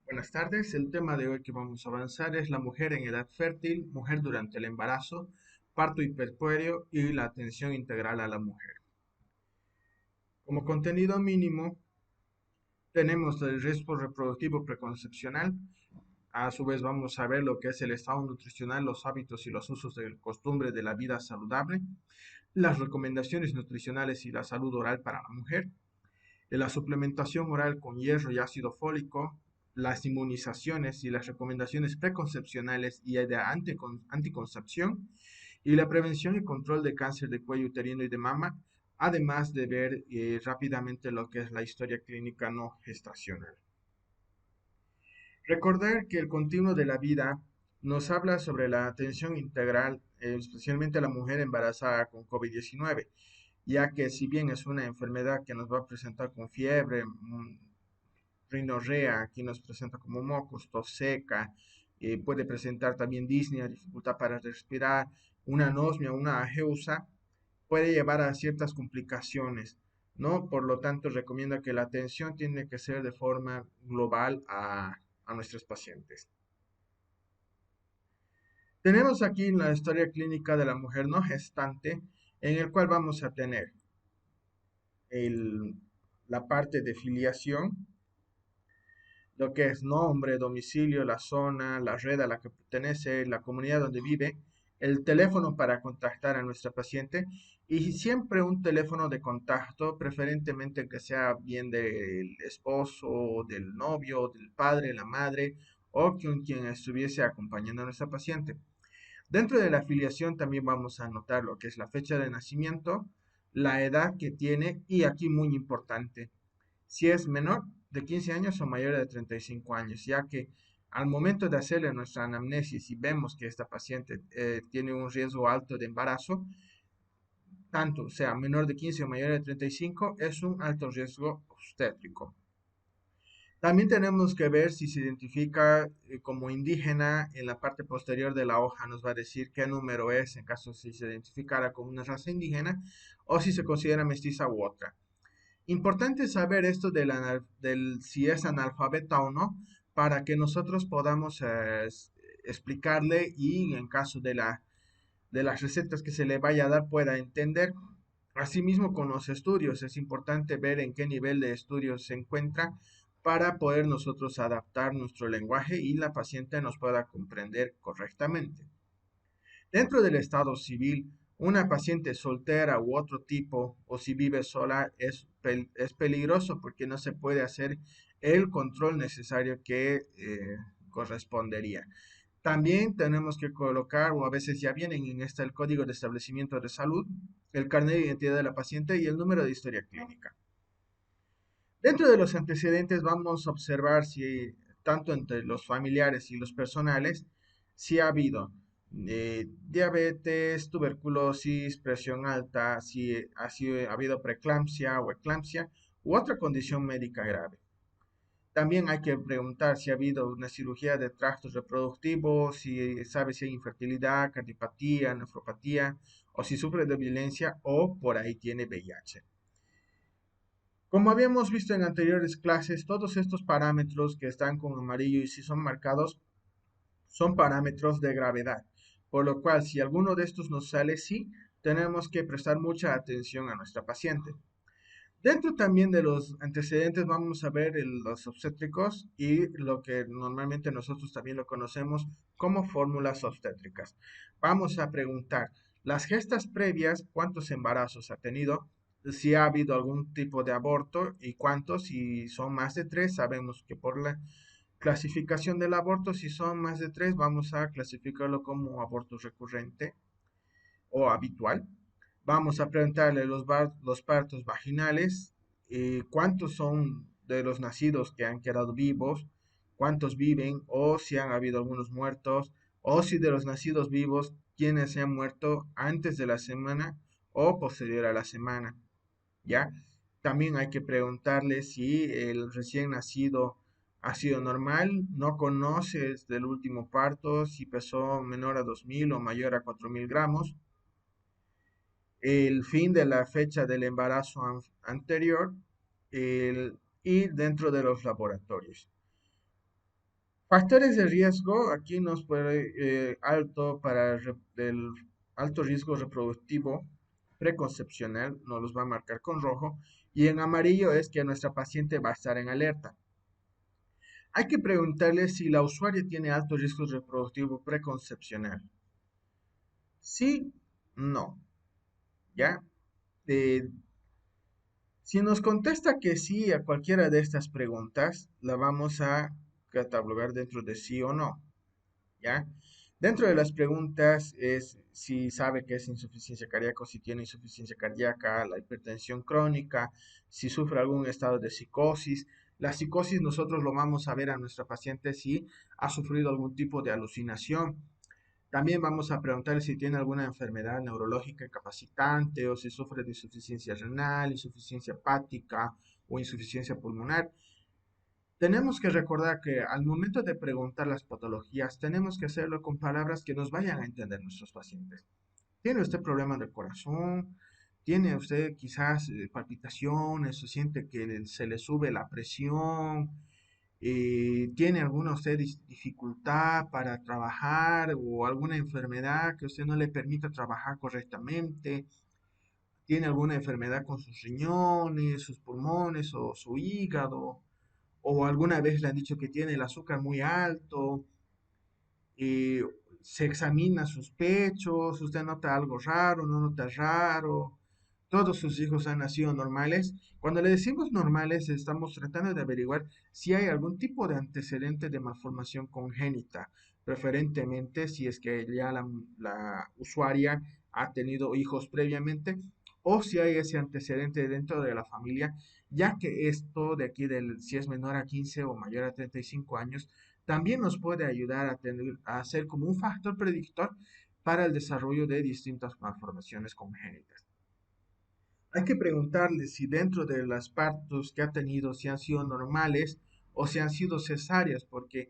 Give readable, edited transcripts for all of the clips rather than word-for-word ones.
Buenas tardes, el tema de hoy que vamos a avanzar es la mujer en edad fértil, mujer durante el embarazo, parto y puerperio y la atención integral a la mujer. Como contenido mínimo tenemos el riesgo reproductivo preconcepcional, a su vez vamos a ver lo que es el estado nutricional, los hábitos y los usos de costumbre de la vida saludable, las recomendaciones nutricionales y la salud oral para la mujer, de la suplementación oral con hierro y ácido fólico, las inmunizaciones y las recomendaciones preconcepcionales y de anticoncepción, y la prevención y control de cáncer de cuello uterino y de mama, además de ver rápidamente lo que es la historia clínica no gestacional. Recordar que el continuo de la vida nos habla sobre la atención integral, especialmente a la mujer embarazada con COVID-19, ya que si bien es una enfermedad que nos va a presentar con fiebre, rinorrea, aquí nos presenta como mocos, tos seca, puede presentar también disnea, dificultad para respirar, una anosmia, una ageusia, puede llevar a ciertas complicaciones, ¿no? Por lo tanto, recomienda que la atención tiene que ser de forma global a nuestros pacientes. Tenemos aquí la historia clínica de la mujer no gestante, en el cual vamos a tener el- la parte de filiación, lo que es nombre, domicilio, la zona, la red a la que pertenece, la comunidad donde vive, el teléfono para contactar a nuestra paciente y siempre un teléfono de contacto, preferentemente que sea bien del esposo, del novio, del padre, la madre o con quien estuviese acompañando a nuestra paciente. Dentro de la afiliación también vamos a anotar lo que es la fecha de nacimiento, la edad que tiene y aquí muy importante, si es menor de 15 años o mayor de 35 años, ya que al momento de hacerle nuestra anamnesis y vemos que esta paciente tiene un riesgo alto de embarazo, tanto sea menor de 15 o mayor de 35, es un alto riesgo obstétrico. También tenemos que ver si se identifica como indígena en la parte posterior de la hoja, nos va a decir qué número es en caso si se identificara como una raza indígena o si se considera mestiza u otra. Importante saber esto del si es analfabeta o no, para que nosotros podamos explicarle y en caso de las recetas que se le vaya a dar pueda entender. Asimismo, con los estudios, es importante ver en qué nivel de estudios se encuentra para poder nosotros adaptar nuestro lenguaje y la paciente nos pueda comprender correctamente. Dentro del estado civil, una paciente soltera u otro tipo, o si vive sola, es peligroso porque no se puede hacer el control necesario que correspondería. También tenemos que colocar, o a veces ya vienen en esta el código de establecimiento de salud, el carnet de identidad de la paciente y el número de historia clínica. Dentro de los antecedentes vamos a observar si, tanto entre los familiares y los personales, si ha habido diabetes, tuberculosis, presión alta, si ha habido preeclampsia o eclampsia u otra condición médica grave. También hay que preguntar si ha habido una cirugía de tracto reproductivo, si sabe si hay infertilidad, cardiopatía, nefropatía, o si sufre de violencia o por ahí tiene VIH. Como habíamos visto en anteriores clases, todos estos parámetros que están con amarillo y si son marcados son parámetros de gravedad, por lo cual si alguno de estos nos sale sí, tenemos que prestar mucha atención a nuestra paciente. Dentro también de los antecedentes vamos a ver los obstétricos y lo que normalmente nosotros también lo conocemos como fórmulas obstétricas. Vamos a preguntar, las gestas previas, ¿cuántos embarazos ha tenido? Si ha habido algún tipo de aborto y cuántos, si son más de tres, sabemos que por la clasificación del aborto, si son más de tres, vamos a clasificarlo como aborto recurrente o habitual. Vamos a preguntarle los partos vaginales, cuántos son de los nacidos que han quedado vivos, cuántos viven o si han habido algunos muertos, o si de los nacidos vivos, quiénes se han muerto antes de la semana o posterior a la semana, ¿ya? También hay que preguntarle si el recién nacido ha sido normal, no conoces del último parto, si pesó menor a 2000 o mayor a 4000 gramos, el fin de la fecha del embarazo anterior y dentro de los laboratorios. Factores de riesgo, aquí nos puede alto para el alto riesgo reproductivo preconcepcional, nos los va a marcar con rojo, y en amarillo es que nuestra paciente va a estar en alerta. Hay que preguntarle si la usuaria tiene alto riesgo reproductivo preconcepcional. Sí, no, ¿ya? Eh, si nos contesta que sí a cualquiera de estas preguntas, la vamos a catalogar dentro de sí o no. ¿Ya? Dentro de las preguntas es si sabe que es insuficiencia cardíaca o si tiene insuficiencia cardíaca, la hipertensión crónica, si sufre algún estado de psicosis. La psicosis nosotros lo vamos a ver a nuestra paciente si ha sufrido algún tipo de alucinación. También vamos a preguntar si tiene alguna enfermedad neurológica incapacitante o si sufre de insuficiencia renal, insuficiencia hepática o insuficiencia pulmonar. Tenemos que recordar que al momento de preguntar las patologías, tenemos que hacerlo con palabras que nos vayan a entender nuestros pacientes. ¿Tiene usted problemas del corazón? ¿Tiene usted quizás palpitaciones o siente que se le sube la presión? ¿Tiene alguna usted dificultad para trabajar o alguna enfermedad que usted no le permita trabajar correctamente? ¿Tiene alguna enfermedad con sus riñones, sus pulmones o su hígado? ¿O alguna vez le han dicho que tiene el azúcar muy alto? eh, Se examina sus pechos, usted nota algo raro, no nota raro, todos sus hijos han nacido normales. Cuando le decimos normales, estamos tratando de averiguar si hay algún tipo de antecedente de malformación congénita, preferentemente si es que ya la usuaria ha tenido hijos previamente o si hay ese antecedente dentro de la familia, ya que esto de aquí, si es menor a 15 o mayor a 35 años, también nos puede ayudar a ser como un factor predictor para el desarrollo de distintas malformaciones congénitas. Hay que preguntarle si dentro de las partos que ha tenido, si han sido normales o si han sido cesáreas, porque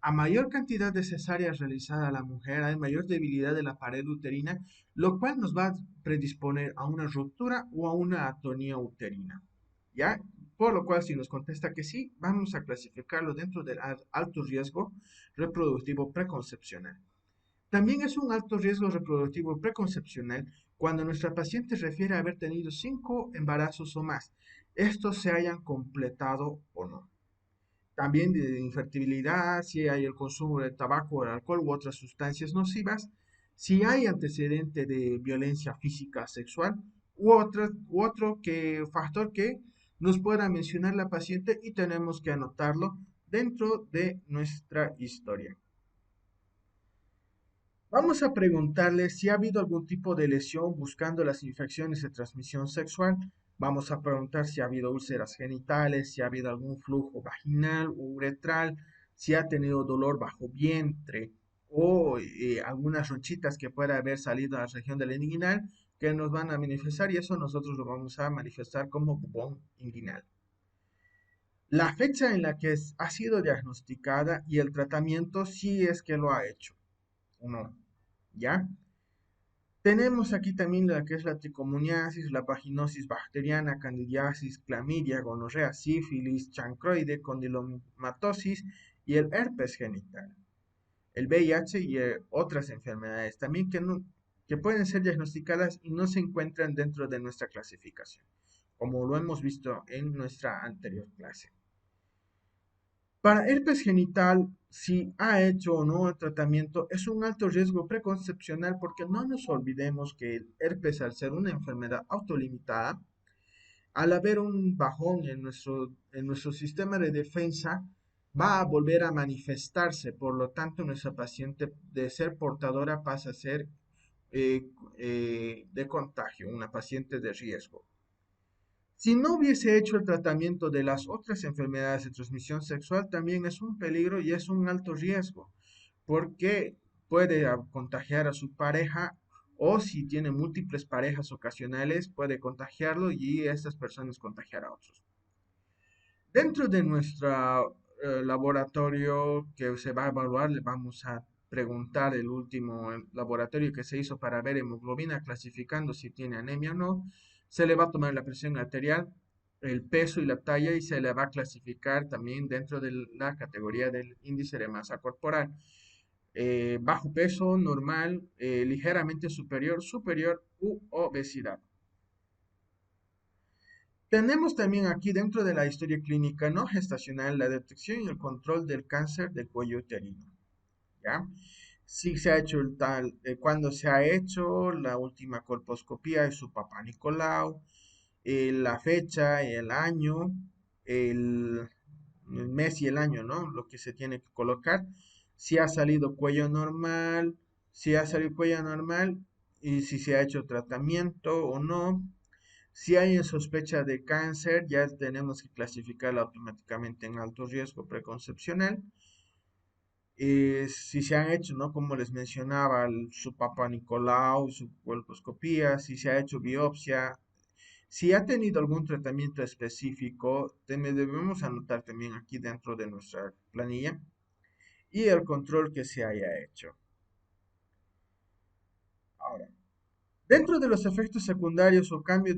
a mayor cantidad de cesáreas realizada a la mujer, hay mayor debilidad de la pared uterina, lo cual nos va a predisponer a una ruptura o a una atonía uterina. ¿Ya? Por lo cual, si nos contesta que sí, vamos a clasificarlo dentro del alto riesgo reproductivo preconcepcional. También es un alto riesgo reproductivo preconcepcional cuando nuestra paciente refiere a haber tenido 5 embarazos o más, estos se hayan completado o no. También de infertilidad, si hay el consumo de tabaco, el alcohol u otras sustancias nocivas, si hay antecedente de violencia física sexual u otro factor que nos pueda mencionar la paciente y tenemos que anotarlo dentro de nuestra historia. Vamos a preguntarle si ha habido algún tipo de lesión buscando las infecciones de transmisión sexual. Vamos a preguntar si ha habido úlceras genitales, si ha habido algún flujo vaginal o uretral, si ha tenido dolor bajo vientre o algunas ronchitas que pueda haber salido a la región del inguinal que nos van a manifestar y eso nosotros lo vamos a manifestar como bubón inguinal. La fecha en la que ha sido diagnosticada y el tratamiento si es que lo ha hecho o no. ¿Ya? Tenemos aquí también la que es la tricomoniasis, la vaginosis bacteriana, candidiasis, clamidia, gonorrea, sífilis, chancroide, condilomatosis y el herpes genital, el VIH y otras enfermedades también que pueden ser diagnosticadas y no se encuentran dentro de nuestra clasificación, como lo hemos visto en nuestra anterior clase. Para herpes genital, si ha hecho o no el tratamiento, es un alto riesgo preconcepcional porque no nos olvidemos que el herpes, al ser una enfermedad autolimitada, al haber un bajón en nuestro sistema de defensa, va a volver a manifestarse. Por lo tanto, nuestra paciente de ser portadora pasa a ser de contagio, una paciente de riesgo. Si no hubiese hecho el tratamiento de las otras enfermedades de transmisión sexual, también es un peligro y es un alto riesgo, porque puede contagiar a su pareja o si tiene múltiples parejas ocasionales, puede contagiarlo y estas personas contagiar a otros. Dentro de nuestro laboratorio que se va a evaluar, le vamos a preguntar el último laboratorio que se hizo para ver hemoglobina, clasificando si tiene anemia o no. Se le va a tomar la presión arterial, el peso y la talla y se le va a clasificar también dentro de la categoría del índice de masa corporal. Bajo peso, normal, ligeramente superior, superior u obesidad. Tenemos también aquí dentro de la historia clínica no gestacional la detección y el control del cáncer del cuello uterino. ¿Ya? Si se ha hecho el tal, cuando se ha hecho la última colposcopía de su papá Nicolau, la fecha, el año, el, el mes y el año, ¿no? Lo que se tiene que colocar. Si ha salido cuello normal, si ha salido cuello normal y si se ha hecho tratamiento o no. Si hay sospecha de cáncer, ya tenemos que clasificarla automáticamente en alto riesgo preconcepcional. Si se han hecho, ¿no? Como les mencionaba, su Papa Nicolau, su colposcopía, si se ha hecho biopsia, si ha tenido algún tratamiento específico, debemos anotar también aquí dentro de nuestra planilla y el control que se haya hecho. Ahora, dentro de los efectos secundarios o cambio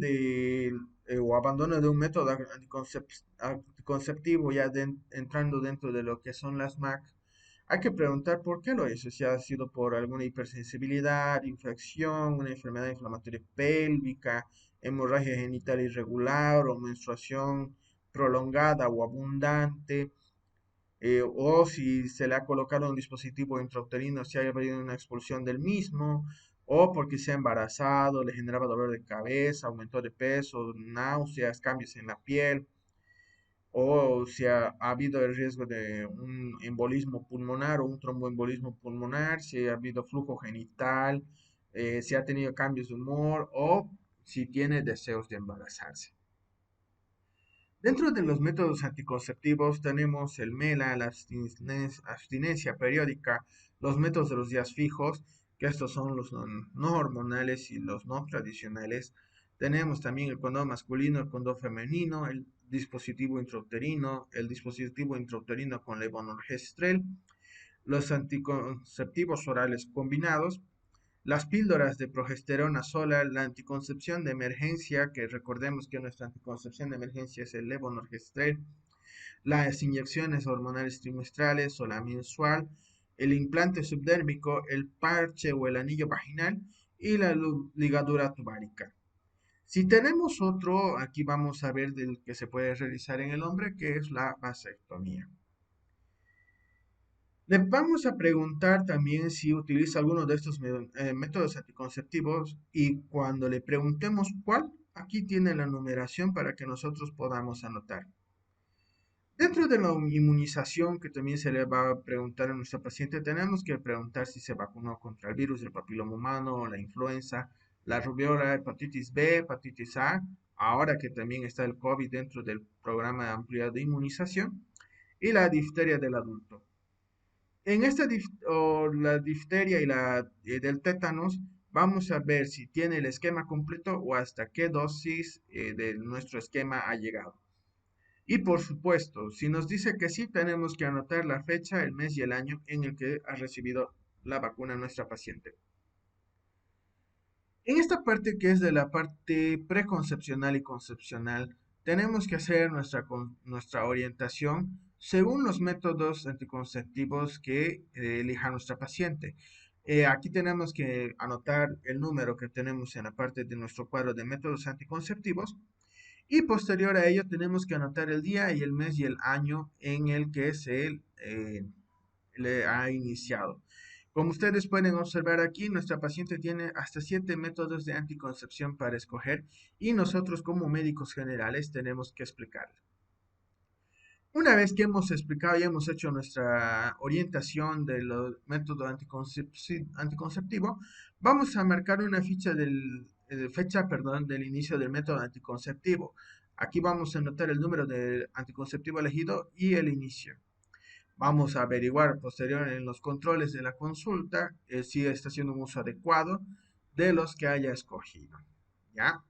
o abandono de un método anticonceptivo, ya entrando dentro de lo que son las MAC, hay que preguntar por qué lo hizo, si ha sido por alguna hipersensibilidad, infección, una enfermedad inflamatoria pélvica, hemorragia genital irregular o menstruación prolongada o abundante, o si se le ha colocado un dispositivo intrauterino, si ha habido una expulsión del mismo, o porque se ha embarazado, le generaba dolor de cabeza, aumento de peso, náuseas, cambios en la piel, o si ha habido el riesgo de un embolismo pulmonar o un tromboembolismo pulmonar, si ha habido flujo genital, si ha tenido cambios de humor o si tiene deseos de embarazarse. Dentro de los métodos anticonceptivos tenemos el MELA, la abstinencia periódica, los métodos de los días fijos, que estos son los no hormonales y los no tradicionales. Tenemos también el condón masculino, el condón femenino, el dispositivo intrauterino con levonorgestrel, los anticonceptivos orales combinados, las píldoras de progesterona sola, la anticoncepción de emergencia, que recordemos que nuestra anticoncepción de emergencia es el levonorgestrel, las inyecciones hormonales trimestrales o la mensual, el implante subdérmico, el parche o el anillo vaginal y la ligadura tubárica. Si tenemos otro, aquí vamos a ver del que se puede realizar en el hombre, que es la vasectomía. Le vamos a preguntar también si utiliza alguno de estos métodos anticonceptivos y cuando le preguntemos cuál, aquí tiene la numeración para que nosotros podamos anotar. Dentro de la inmunización que también se le va a preguntar a nuestra paciente, tenemos que preguntar si se vacunó contra el virus del papiloma humano, la influenza, la rubiola, hepatitis B, hepatitis A, ahora que también está el COVID dentro del programa amplio de inmunización, y la difteria del adulto. En la difteria y la del tétanos, vamos a ver si tiene el esquema completo o hasta qué dosis de nuestro esquema ha llegado. Y por supuesto, si nos dice que sí, tenemos que anotar la fecha, el mes y el año en el que ha recibido la vacuna nuestra paciente. En esta parte que es de la parte preconcepcional y concepcional, tenemos que hacer nuestra orientación según los métodos anticonceptivos que elija nuestra paciente. Aquí tenemos que anotar el número que tenemos en la parte de nuestro cuadro de métodos anticonceptivos y posterior a ello tenemos que anotar el día y el mes y el año en el que se le ha iniciado. Como ustedes pueden observar aquí, nuestra paciente tiene hasta 7 métodos de anticoncepción para escoger y nosotros como médicos generales tenemos que explicarle. Una vez que hemos explicado y hemos hecho nuestra orientación de los métodos anticonceptivo, vamos a marcar una fecha del inicio del método anticonceptivo. Aquí vamos a anotar el número de anticonceptivo elegido y el inicio. Vamos a averiguar posterior en los controles de la consulta si está haciendo un uso adecuado de los que haya escogido. ¿Ya?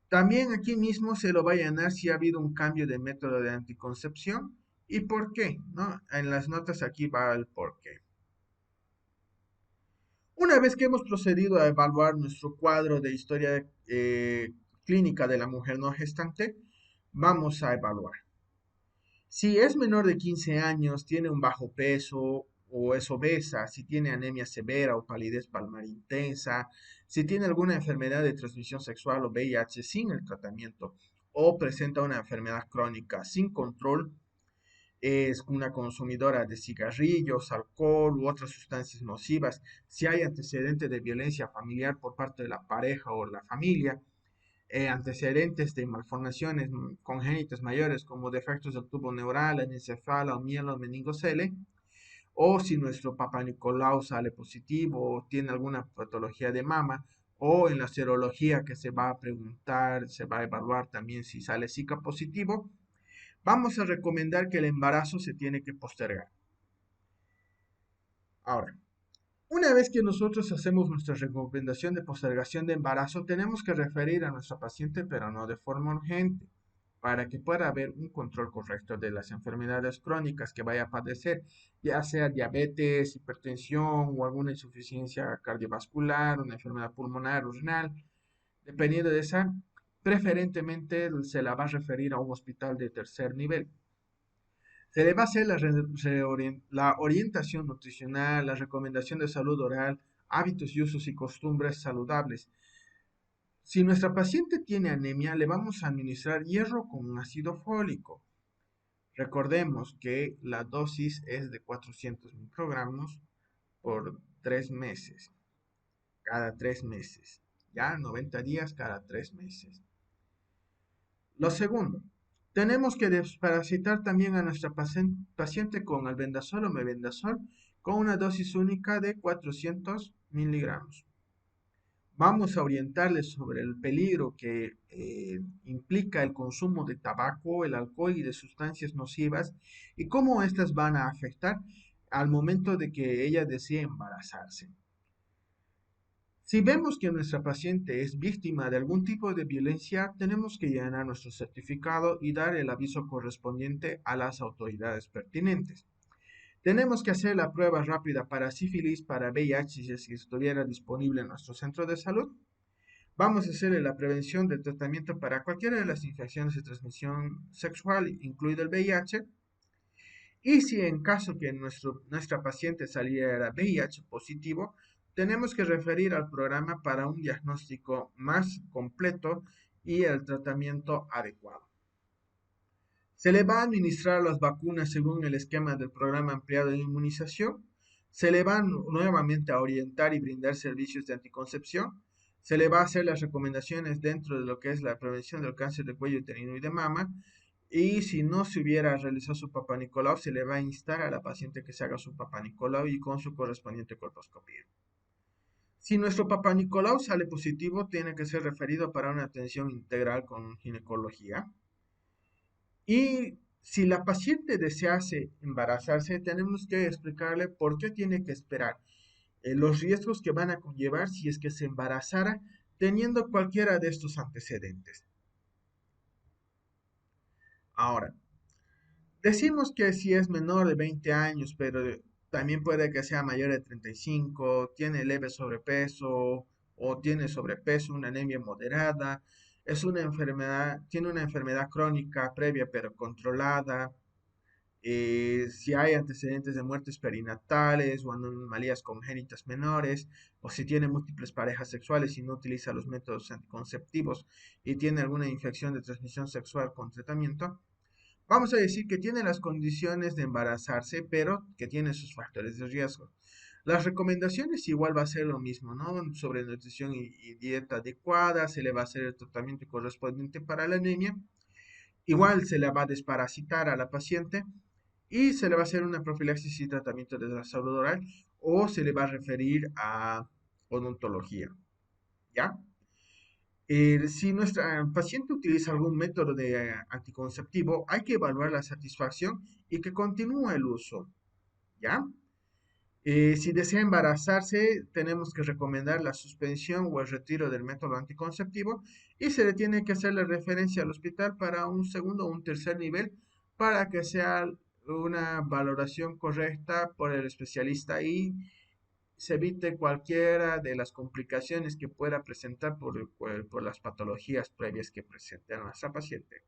También aquí mismo se lo va a llenar si ha habido un cambio de método de anticoncepción y por qué, ¿no? En las notas aquí va el por qué. Una vez que hemos procedido a evaluar nuestro cuadro de historia clínica de la mujer no gestante, vamos a evaluar. Si es menor de 15 años, tiene un bajo peso o es obesa, si tiene anemia severa o palidez palmar intensa, si tiene alguna enfermedad de transmisión sexual o VIH sin el tratamiento o presenta una enfermedad crónica sin control, es una consumidora de cigarrillos, alcohol u otras sustancias nocivas, si hay antecedentes de violencia familiar por parte de la pareja o la familia, antecedentes de malformaciones congénitas mayores como defectos del tubo neural, anencefalo, mielo, meningocele, o si nuestro papá Nicolau sale positivo o tiene alguna patología de mama, o en la serología que se va a preguntar, se va a evaluar también si sale Zika positivo, vamos a recomendar que el embarazo se tiene que postergar. Ahora, una vez que nosotros hacemos nuestra recomendación de postergación de embarazo, tenemos que referir a nuestra paciente, pero no de forma urgente, para que pueda haber un control correcto de las enfermedades crónicas que vaya a padecer, ya sea diabetes, hipertensión o alguna insuficiencia cardiovascular, una enfermedad pulmonar o renal. Dependiendo de esa, preferentemente se la va a referir a un hospital de tercer nivel. Se le va a hacer la orientación nutricional, la recomendación de salud oral, hábitos y usos y costumbres saludables. Si nuestra paciente tiene anemia, le vamos a administrar hierro con ácido fólico. Recordemos que la dosis es de 400 microgramos por 3 meses, cada 3 meses. Ya 90 días cada 3 meses. Lo segundo, tenemos que desparasitar también a nuestra paciente con albendazol o mebendazol con una dosis única de 400 miligramos. Vamos a orientarles sobre el peligro que implica el consumo de tabaco, el alcohol y de sustancias nocivas y cómo éstas van a afectar al momento de que ella desee embarazarse. Si vemos que nuestra paciente es víctima de algún tipo de violencia, tenemos que llenar nuestro certificado y dar el aviso correspondiente a las autoridades pertinentes. Tenemos que hacer la prueba rápida para sífilis, para VIH, si estuviera disponible en nuestro centro de salud. Vamos a hacer la prevención del tratamiento para cualquiera de las infecciones de transmisión sexual, incluido el VIH. Y si en caso que nuestra paciente saliera VIH positivo, tenemos que referir al programa para un diagnóstico más completo y el tratamiento adecuado. Se le va a administrar las vacunas según el esquema del programa ampliado de inmunización. Se le va nuevamente a orientar y brindar servicios de anticoncepción. Se le va a hacer las recomendaciones dentro de lo que es la prevención del cáncer de cuello uterino y de mama. Y si no se hubiera realizado su Papá Nicolau, se le va a instar a la paciente que se haga su Papá Nicolau y con su correspondiente colposcopía. Si nuestro Papá Nicolau sale positivo, tiene que ser referido para una atención integral con ginecología. Y si la paciente desease embarazarse, tenemos que explicarle por qué tiene que esperar, los riesgos que van a conllevar si es que se embarazara teniendo cualquiera de estos antecedentes. Ahora, decimos que si es menor de 20 años, pero también puede que sea mayor de 35, tiene leve sobrepeso o tiene sobrepeso, una anemia moderada, es una enfermedad, tiene una enfermedad crónica previa pero controlada, si hay antecedentes de muertes perinatales o anomalías congénitas menores, o si tiene múltiples parejas sexuales y no utiliza los métodos anticonceptivos y tiene alguna infección de transmisión sexual con tratamiento, vamos a decir que tiene las condiciones de embarazarse, pero que tiene sus factores de riesgo. Las recomendaciones igual va a ser lo mismo, ¿no? Sobre nutrición y dieta adecuada, se le va a hacer el tratamiento correspondiente para la anemia. Igual se le va a desparasitar a la paciente y se le va a hacer una profilaxis y tratamiento de la salud oral o se le va a referir a odontología, ¿ya? Si nuestra paciente utiliza algún método de anticonceptivo, hay que evaluar la satisfacción y que continúe el uso, ¿ya? Si desea embarazarse, tenemos que recomendar la suspensión o el retiro del método anticonceptivo y se le tiene que hacer la referencia al hospital para un segundo o un tercer nivel para que sea una valoración correcta por el especialista y se evite cualquiera de las complicaciones que pueda presentar por las patologías previas que presente a nuestra paciente.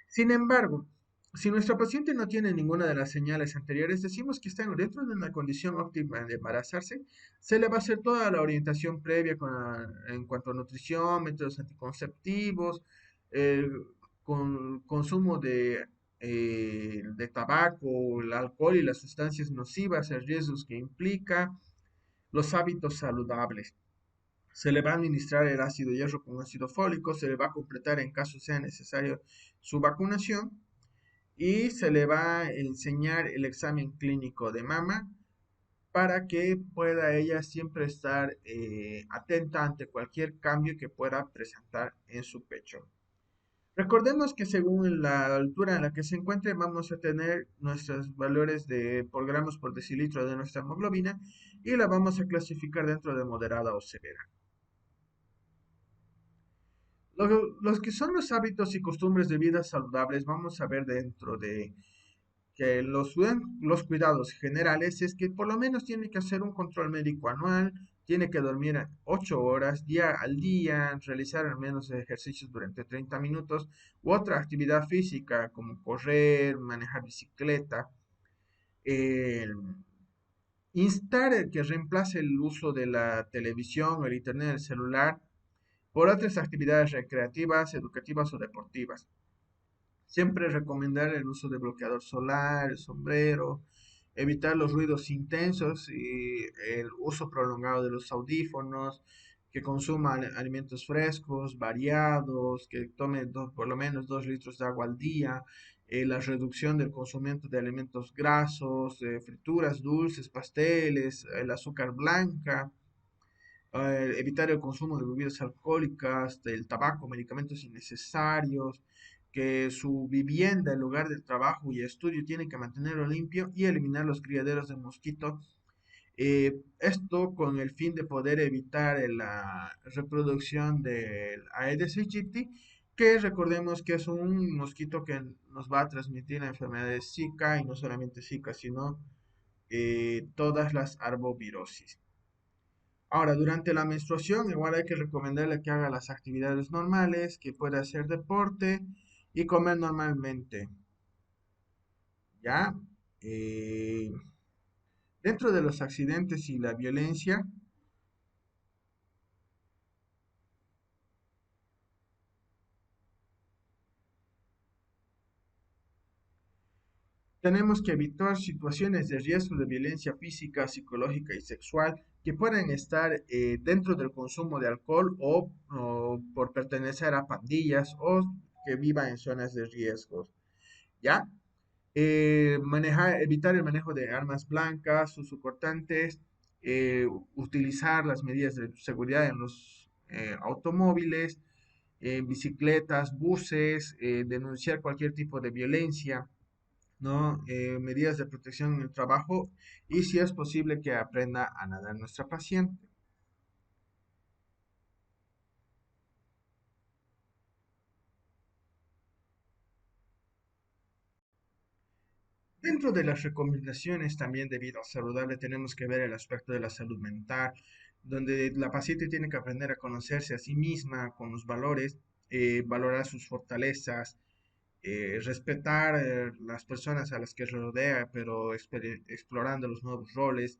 Sin embargo, si nuestra paciente no tiene ninguna de las señales anteriores, decimos que está dentro de una condición óptima de embarazarse, se le va a hacer toda la orientación previa en cuanto a nutrición, métodos anticonceptivos, el consumo de tabaco, el alcohol y las sustancias nocivas, el riesgos que implica, los hábitos saludables. Se le va a administrar el ácido hierro con ácido fólico, se le va a completar en caso sea necesario su vacunación y se le va a enseñar el examen clínico de mama para que pueda ella siempre estar atenta ante cualquier cambio que pueda presentar en su pecho. Recordemos que según la altura en la que se encuentre, vamos a tener nuestros valores por gramos por decilitro de nuestra hemoglobina y la vamos a clasificar dentro de moderada o severa. Los que son los hábitos y costumbres de vida saludables, vamos a ver dentro de que los cuidados generales es que por lo menos tiene que hacer un control médico anual, tiene que dormir 8 horas día al día, realizar al menos ejercicios durante 30 minutos u otra actividad física como correr, manejar bicicleta. eh, Instar el que reemplace el uso de la televisión, el internet, el celular por otras actividades recreativas, educativas o deportivas. Siempre recomendar el uso de bloqueador solar, el sombrero, evitar los ruidos intensos y el uso prolongado de los audífonos, que consuma alimentos frescos, variados, que tome por lo menos 2 litros de agua al día, la reducción del consumo de alimentos grasos, frituras, dulces, pasteles, el azúcar blanca, evitar el consumo de bebidas alcohólicas, del tabaco, medicamentos innecesarios, que su vivienda, el lugar de trabajo y estudio tienen que mantenerlo limpio y eliminar los criaderos de mosquito. Esto con el fin de poder evitar la reproducción del Aedes aegypti, que recordemos que es un mosquito que nos va a transmitir enfermedades Zika y no solamente Zika, sino todas las arbovirosis. Ahora, durante la menstruación, igual hay que recomendarle que haga las actividades normales, que pueda hacer deporte y comer normalmente. ¿Ya? Eh, Dentro de los accidentes y la violencia, tenemos que evitar situaciones de riesgo de violencia física, psicológica y sexual que puedan estar dentro del consumo de alcohol o por pertenecer a pandillas o que vivan en zonas de riesgos. ¿Ya? Evitar el manejo de armas blancas, cortantes, utilizar las medidas de seguridad en los automóviles, bicicletas, buses, denunciar cualquier tipo de violencia, ¿no? Medidas de protección en el trabajo y si es posible que aprenda a nadar nuestra paciente. Dentro de las recomendaciones también de vida saludable tenemos que ver el aspecto de la salud mental, donde la paciente tiene que aprender a conocerse a sí misma con los valores, valorar sus fortalezas, respetar las personas a las que rodea, pero explorando los nuevos roles,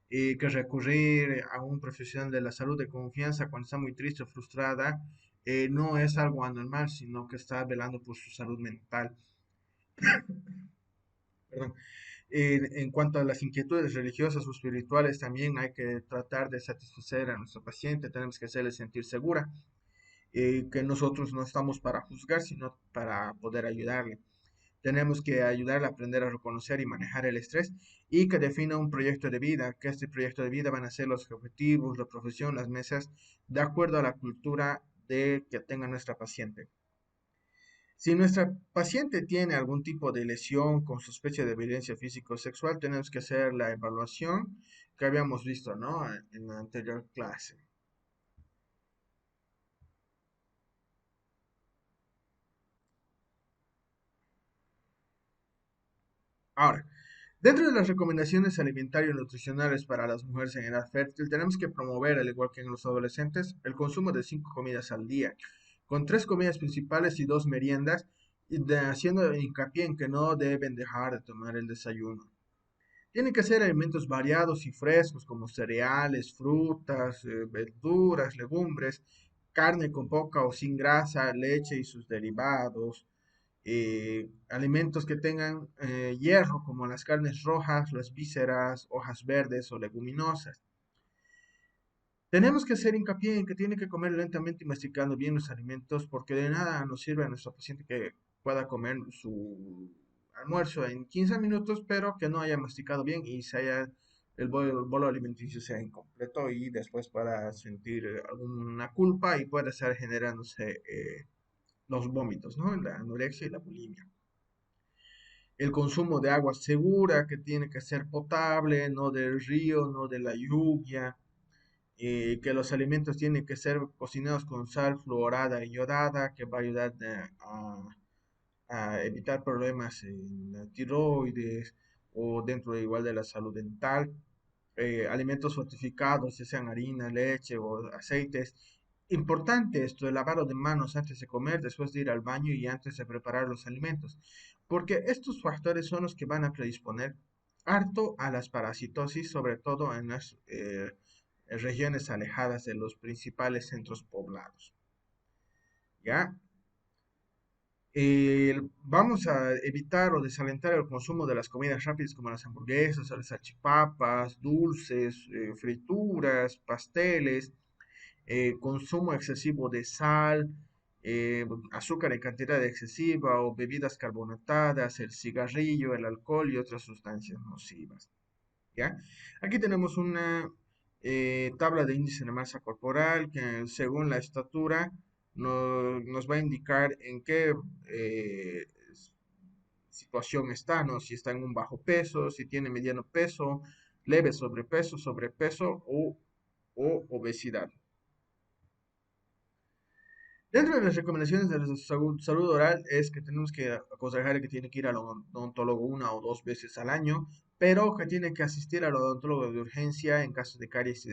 que recurrir a un profesional de la salud de confianza cuando está muy triste o frustrada, no es algo anormal, sino que está velando por su salud mental. Perdón. En cuanto a las inquietudes religiosas o espirituales, también hay que tratar de satisfacer a nuestro paciente, tenemos que hacerle sentir segura, que nosotros no estamos para juzgar, sino para poder ayudarle. Tenemos que ayudarle a aprender a reconocer y manejar el estrés y que defina un proyecto de vida, que este proyecto de vida van a ser los objetivos, la profesión, las mesas, de acuerdo a la cultura que tenga nuestra paciente. Si nuestra paciente tiene algún tipo de lesión con sospecha de violencia físico o sexual, tenemos que hacer la evaluación que habíamos visto, ¿no? En la anterior clase. Ahora, Dentro de las recomendaciones alimentarias y nutricionales para las mujeres en edad fértil, tenemos que promover, al igual que en los adolescentes, el consumo de 5 comidas al día, con 3 comidas principales y 2 meriendas, haciendo hincapié en que no deben dejar de tomar el desayuno. Tienen que ser alimentos variados y frescos como cereales, frutas, verduras, legumbres, carne con poca o sin grasa, leche y sus derivados, alimentos que tengan hierro como las carnes rojas, las vísceras, hojas verdes o leguminosas. Tenemos que hacer hincapié en que tiene que comer lentamente y masticando bien los alimentos porque de nada nos sirve a nuestro paciente que pueda comer su almuerzo en 15 minutos, pero que no haya masticado bien y el bolo alimenticio sea incompleto y después para sentir alguna culpa y pueda estar generándose los vómitos, ¿no? La anorexia y la bulimia. El consumo de agua segura, que tiene que ser potable, no del río, no de la lluvia, que los alimentos tienen que ser cocinados con sal fluorada y yodada, que va a ayudar a evitar problemas en la tiroides o dentro de igual de la salud dental. Alimentos fortificados, ya sean harina, leche o aceites. Importante esto, el lavado de manos antes de comer, después de ir al baño y antes de preparar los alimentos, porque estos factores son los que van a predisponer harto a las parasitosis, sobre todo en las regiones alejadas de los principales centros poblados. ¿Ya? Vamos a evitar o desalentar el consumo de las comidas rápidas como las hamburguesas, las salchipapas, dulces, frituras, pasteles, consumo excesivo de sal, azúcar en cantidad excesiva o bebidas carbonatadas, el cigarrillo, el alcohol y otras sustancias nocivas. ¿Ya? Aquí tenemos una tabla de índice de masa corporal que según la estatura nos va a indicar en qué situación está, ¿no? Si está en un bajo peso, si tiene mediano peso, leve sobrepeso, sobrepeso o obesidad. Dentro de las recomendaciones de la salud oral es que tenemos que aconsejar que tiene que ir al odontólogo 1 o 2 veces al año, pero que tiene que asistir al odontólogo de urgencia en caso de caries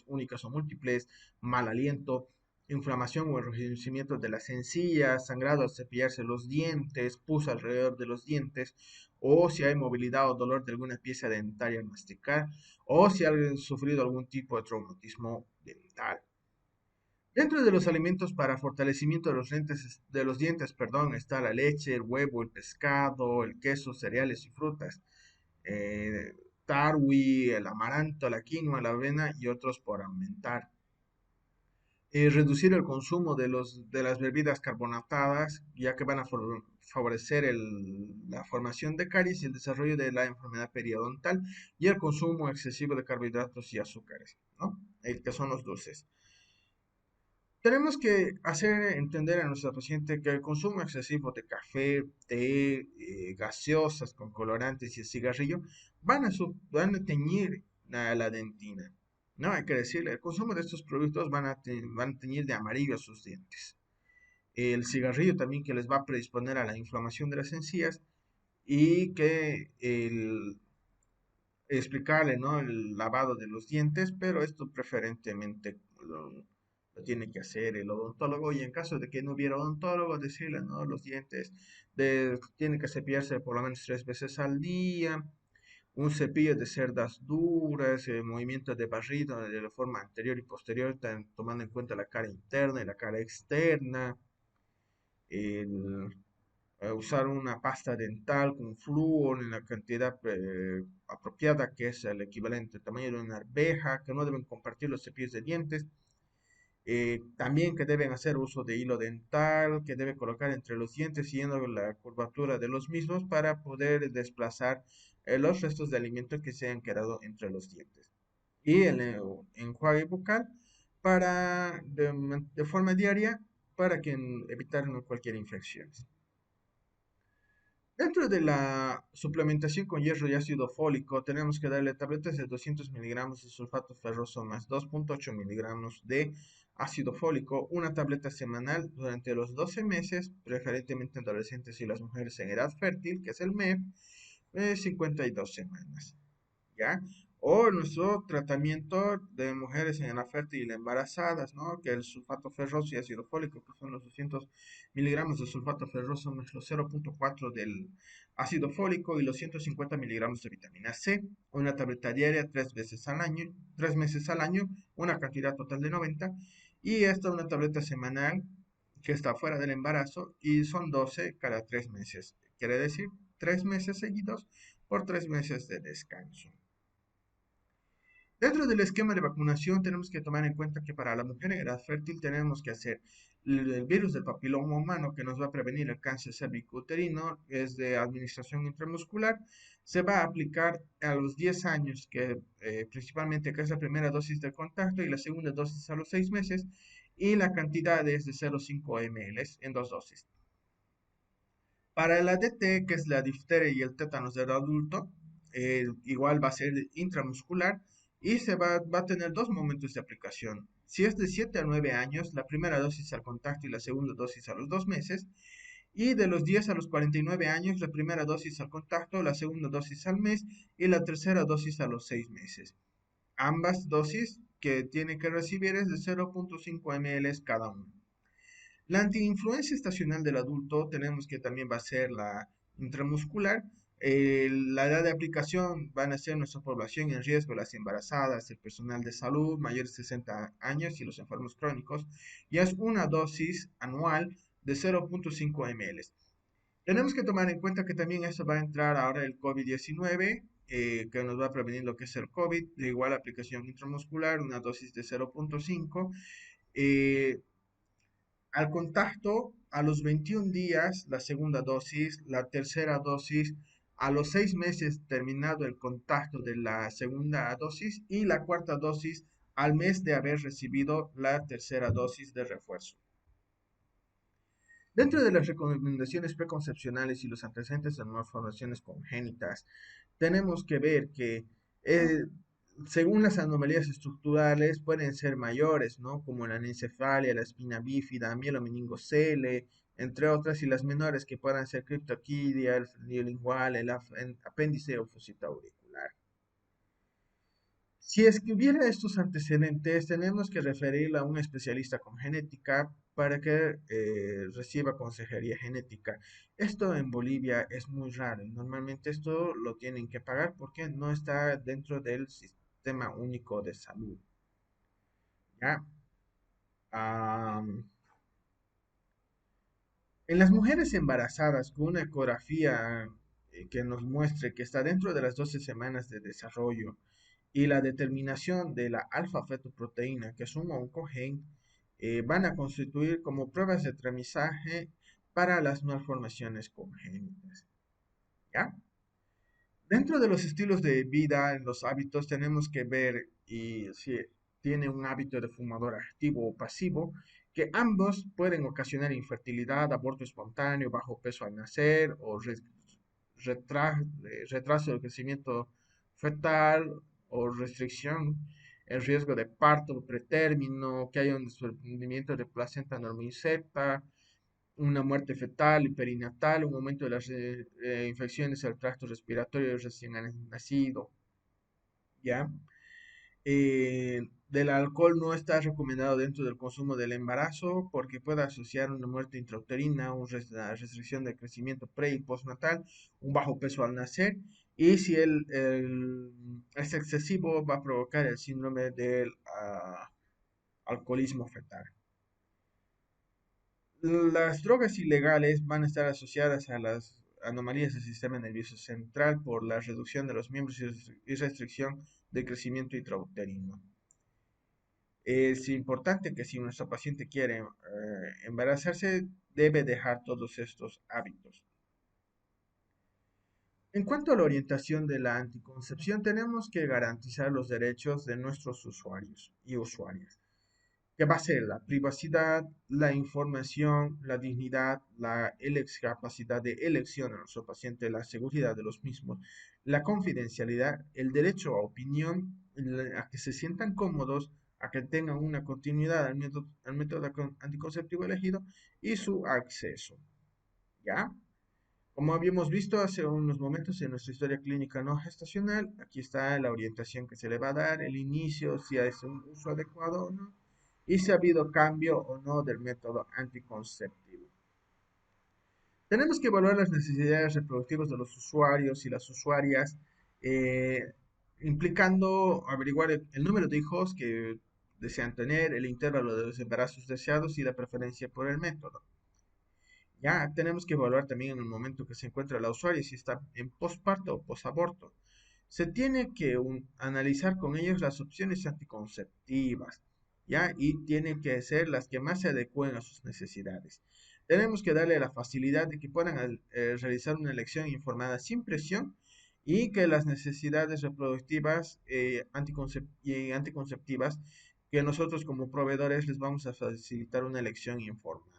únicas o múltiples, mal aliento, inflamación o enrojecimiento de las encías, sangrado al cepillarse los dientes, pus alrededor de los dientes, o si hay movilidad o dolor de alguna pieza dentaria al masticar, o si ha sufrido algún tipo de traumatismo dental. Dentro de los alimentos para fortalecimiento de los dientes, perdón, está la leche, el huevo, el pescado, el queso, cereales y frutas, eh, tarwi, el amaranto, la quinoa, la avena y otros por aumentar. Reducir el consumo de las bebidas carbonatadas, ya que van a favorecer la formación de caries y el desarrollo de la enfermedad periodontal, y el consumo excesivo de carbohidratos y azúcares, ¿no? Que son los dulces. Tenemos que hacer entender a nuestra paciente que el consumo excesivo de café, té, gaseosas con colorantes y el cigarrillo van a teñir la dentina. No, hay que decirle, el consumo de estos productos van a teñir de amarillo sus dientes. El cigarrillo también que les va a predisponer a la inflamación de las encías y que explicarle, ¿no? El lavado de los dientes, pero esto preferentemente lo tiene que hacer el odontólogo y en caso de que no hubiera odontólogo, decirle, ¿no? Los dientes tienen que cepillarse por lo menos 3 veces al día, un cepillo de cerdas duras, movimiento de barrido de la forma anterior y posterior, tomando en cuenta la cara interna y la cara externa, el, usar una pasta dental con flúor en la cantidad apropiada, que es el equivalente al tamaño de una arveja, que no deben compartir los cepillos de dientes. También que deben hacer uso de hilo dental, que debe colocar entre los dientes siguiendo la curvatura de los mismos para poder desplazar los restos de alimento que se han quedado entre los dientes. Y el enjuague bucal de forma diaria para que evitar cualquier infección. Dentro de la suplementación con hierro y ácido fólico, tenemos que darle tabletas de 200 miligramos de sulfato ferroso más 2,8 miligramos de ácido fólico, una tableta semanal durante los 12 meses, preferentemente en adolescentes y las mujeres en edad fértil, que es el MEF, 52 semanas. ¿Ya? O nuestro tratamiento de mujeres en la fértil embarazadas, ¿no? Que el sulfato ferroso y ácido fólico, que son los 200 miligramos de sulfato ferroso más los 0,4 del ácido fólico y los 150 miligramos de vitamina C, una tableta diaria 3 veces al año, 3 meses al año, una cantidad total de 90, y esta una tableta semanal que está fuera del embarazo y son 12 cada 3 meses. Quiere decir 3 meses seguidos por 3 meses de descanso. Dentro del esquema de vacunación tenemos que tomar en cuenta que para la mujer en edad fértil tenemos que hacer el virus del papiloma humano que nos va a prevenir el cáncer cérvico-uterino, es de administración intramuscular, se va a aplicar a los 10 años, que principalmente que es la primera dosis de contacto y la segunda dosis a los 6 meses, y la cantidad es de 0,5 ml en 2 dosis. Para el ADT, que es la difteria y el tétanos del adulto, igual va a ser intramuscular y va a tener dos momentos de aplicación. Si es de 7 a 9 años, la primera dosis al contacto y la segunda dosis a los 2 meses. Y de los 10 a los 49 años, la primera dosis al contacto, la segunda dosis al mes y la tercera dosis a los 6 meses. Ambas dosis que tiene que recibir es de 0,5 ml cada una. La antiinfluencia estacional del adulto tenemos que también va a ser la intramuscular. La edad de aplicación van a ser nuestra población en riesgo, las embarazadas, el personal de salud, mayores de 60 años y los enfermos crónicos. Y es una dosis anual de 0,5 ml. Tenemos que tomar en cuenta que también eso va a entrar ahora el COVID-19, que nos va a prevenir lo que es el COVID, de igual aplicación intramuscular, una dosis de 0,5. Al contacto, a los 21 días, la segunda dosis, la tercera dosis, a los 6 meses terminado el contacto de la segunda dosis y la cuarta dosis al mes de haber recibido la tercera dosis de refuerzo. Dentro de las recomendaciones preconcepcionales y los antecedentes de malformaciones congénitas, tenemos que ver que eh, según las anomalías estructurales pueden ser mayores, ¿no? Como la anencefalia, la espina bífida, mielomeningocele, entre otras, y las menores que puedan ser criptorquidia, el lingual, el apéndice o fosita auricular. Si es que hubiera estos antecedentes, tenemos que referirla a un especialista con genética para que reciba consejería genética. Esto en Bolivia es muy raro y normalmente esto lo tienen que pagar porque no está dentro del sistema único de salud. ¿Ya? Am, en las mujeres embarazadas con una ecografía que nos muestre que está dentro de las 12 semanas de desarrollo y la determinación de la alfa-fetoproteína, que es un oncogen, van a constituir como pruebas de tramizaje para las malformaciones congénitas. ¿Ya? Dentro de los estilos de vida, en los hábitos, tenemos que ver y si tiene un hábito de fumador activo o pasivo, que ambos pueden ocasionar infertilidad, aborto espontáneo, bajo peso al nacer o retraso del crecimiento fetal o restricción, el riesgo de parto pretérmino, que haya un desprendimiento de placenta normoinserta, una muerte fetal y perinatal, un aumento de las infecciones al tracto respiratorio del recién nacido, ¿ya? Del alcohol no está recomendado dentro del consumo del embarazo porque puede asociar una muerte intrauterina, una restricción del crecimiento pre y postnatal, un bajo peso al nacer y si es excesivo va a provocar el síndrome del alcoholismo fetal. Las drogas ilegales van a estar asociadas a las anomalías del sistema nervioso central por la reducción de los miembros y restricción del crecimiento intrauterino. Es importante que si nuestro paciente quiere embarazarse, debe dejar todos estos hábitos. En cuanto a la orientación de la anticoncepción, tenemos que garantizar los derechos de nuestros usuarios y usuarias, que va a ser la privacidad, la información, la dignidad, la capacidad de elección a nuestro paciente, la seguridad de los mismos, la confidencialidad, el derecho a opinión, a que se sientan cómodos, a que tengan una continuidad al método anticonceptivo elegido y su acceso. ¿Ya? Como habíamos visto hace unos momentos en nuestra historia clínica no gestacional, aquí está la orientación que se le va a dar, el inicio, si es un uso adecuado o no, y si ha habido cambio o no del método anticonceptivo. Tenemos que evaluar las necesidades reproductivas de los usuarios y las usuarias, eh, implicando averiguar el número de hijos que desean tener, el intervalo de los embarazos deseados y la preferencia por el método. Ya tenemos que evaluar también en el momento que se encuentra la usuaria si está en posparto o posaborto. Se tiene que analizar con ellos las opciones anticonceptivas, ¿ya? Y tienen que ser las que más se adecúen a sus necesidades. Tenemos que darle la facilidad de que puedan realizar una elección informada sin presión y que las necesidades reproductivas y anticonceptivas que nosotros como proveedores les vamos a facilitar una elección informada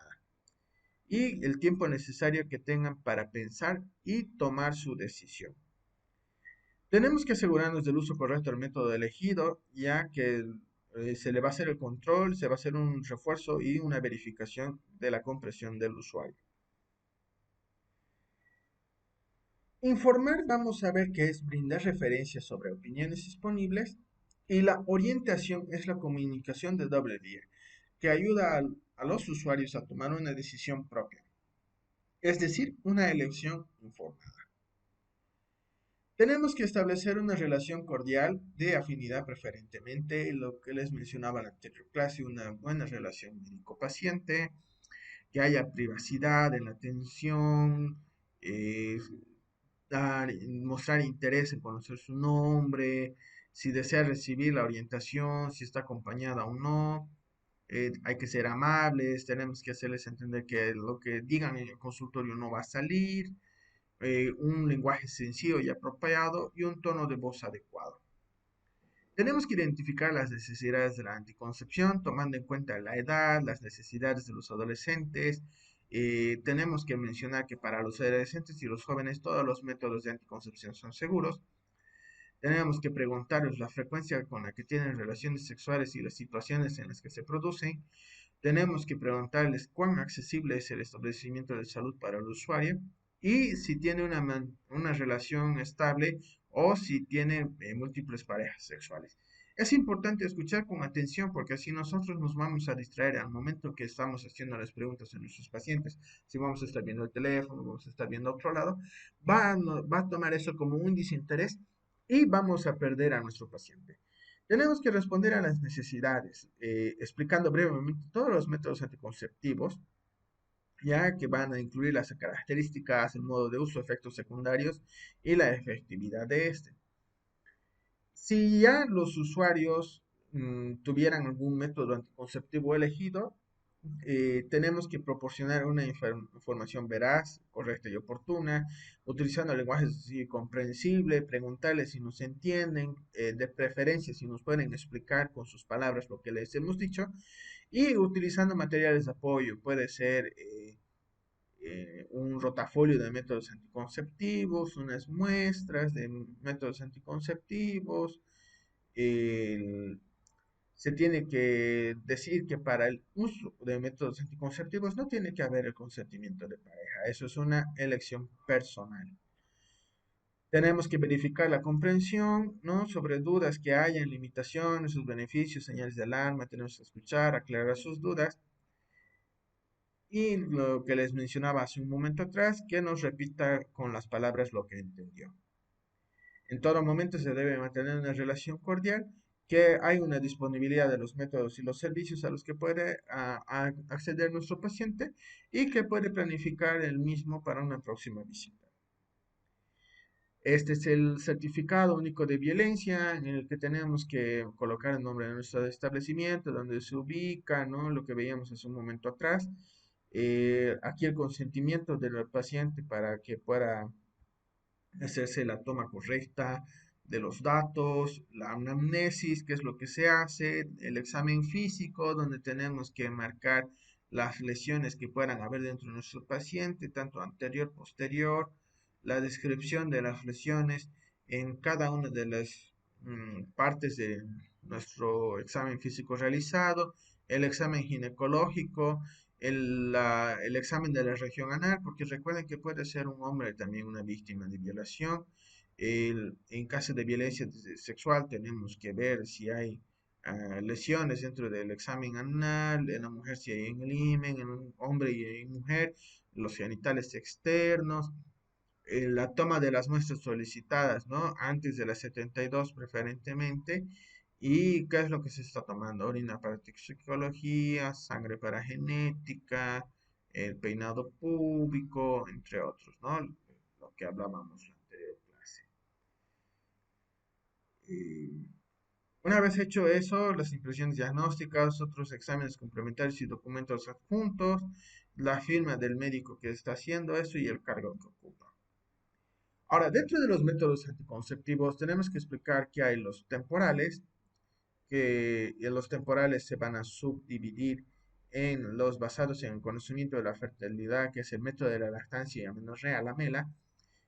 y el tiempo necesario que tengan para pensar y tomar su decisión. Tenemos que asegurarnos del uso correcto del método elegido, ya que se le va a hacer el control, se va a hacer un refuerzo y una verificación de la comprensión del usuario. Informar, vamos a ver que es brindar referencias sobre opiniones disponibles y la orientación es la comunicación de doble vía, que ayuda a los usuarios a tomar una decisión propia, es decir, una elección informada. Tenemos que establecer una relación cordial de afinidad preferentemente, lo que les mencionaba en la anterior clase, una buena relación médico-paciente, que haya privacidad en la atención, eh, mostrar interés en conocer su nombre, si desea recibir la orientación, si está acompañada o no. Hay que ser amables, tenemos que hacerles entender que lo que digan en el consultorio no va a salir, un lenguaje sencillo y apropiado y un tono de voz adecuado. Tenemos que identificar las necesidades de la anticoncepción, tomando en cuenta la edad, las necesidades de los adolescentes. Tenemos que mencionar que para los adolescentes y los jóvenes todos los métodos de anticoncepción son seguros. Tenemos que preguntarles la frecuencia con la que tienen relaciones sexuales y las situaciones en las que se producen. Tenemos que preguntarles cuán accesible es el establecimiento de salud para el usuario y si tiene una relación estable o si tiene múltiples parejas sexuales. Es importante escuchar con atención porque así nosotros nos vamos a distraer al momento que estamos haciendo las preguntas a nuestros pacientes. Si vamos a estar viendo el teléfono, vamos a estar viendo a otro lado, va a tomar eso como un desinterés y vamos a perder a nuestro paciente. Tenemos que responder a las necesidades, explicando brevemente todos los métodos anticonceptivos, ya que van a incluir las características, el modo de uso, efectos secundarios y la efectividad de este. Si ya los usuarios tuvieran algún método anticonceptivo elegido, tenemos que proporcionar una información veraz, correcta y oportuna, utilizando lenguaje sencillo y comprensible, preguntarles si nos entienden, de preferencia si nos pueden explicar con sus palabras lo que les hemos dicho, y utilizando materiales de apoyo, puede ser un rotafolio de métodos anticonceptivos, unas muestras de métodos anticonceptivos, el se tiene que decir que para el uso de métodos anticonceptivos no tiene que haber el consentimiento de pareja. Eso es una elección personal. Tenemos que verificar la comprensión, ¿no? Sobre dudas que hayan, limitaciones, sus beneficios, señales de alarma. Tenemos que escuchar, aclarar sus dudas. Y lo que les mencionaba hace un momento atrás, que nos repita con las palabras lo que entendió. En todo momento se debe mantener una relación cordial, que hay una disponibilidad de los métodos y los servicios a los que puede acceder nuestro paciente y que puede planificar el mismo para una próxima visita. Este es el certificado único de violencia en el que tenemos que colocar el nombre de nuestro establecimiento, donde se ubica, ¿no? Lo que veíamos hace un momento atrás. Aquí el consentimiento del paciente para que pueda hacerse la toma correcta de los datos, la anamnesis, que es lo que se hace, el examen físico, donde tenemos que marcar las lesiones que puedan haber dentro de nuestro paciente, tanto anterior, posterior, la descripción de las lesiones en cada una de las partes de nuestro examen físico realizado, el examen ginecológico, el examen de la región anal, porque recuerden que puede ser un hombre también una víctima de violación. En caso de violencia sexual tenemos que ver si hay lesiones dentro del examen anal, en la mujer si hay en el himen, en un hombre y en mujer, los genitales externos, la toma de las muestras solicitadas, ¿no? Antes de las 72 preferentemente. ¿Y qué es lo que se está tomando? Orina para toxicología, sangre para genética, el peinado púbico, entre otros, ¿no? Lo que hablábamos en la anterior clase. Y una vez hecho eso, las impresiones diagnósticas, otros exámenes complementarios y documentos adjuntos, la firma del médico que está haciendo eso y el cargo que ocupa. Ahora, dentro de los métodos anticonceptivos tenemos que explicar que hay los temporales, que los temporales se van a subdividir en los basados en el conocimiento de la fertilidad, que es el método de la lactancia y amenorrea, la mela,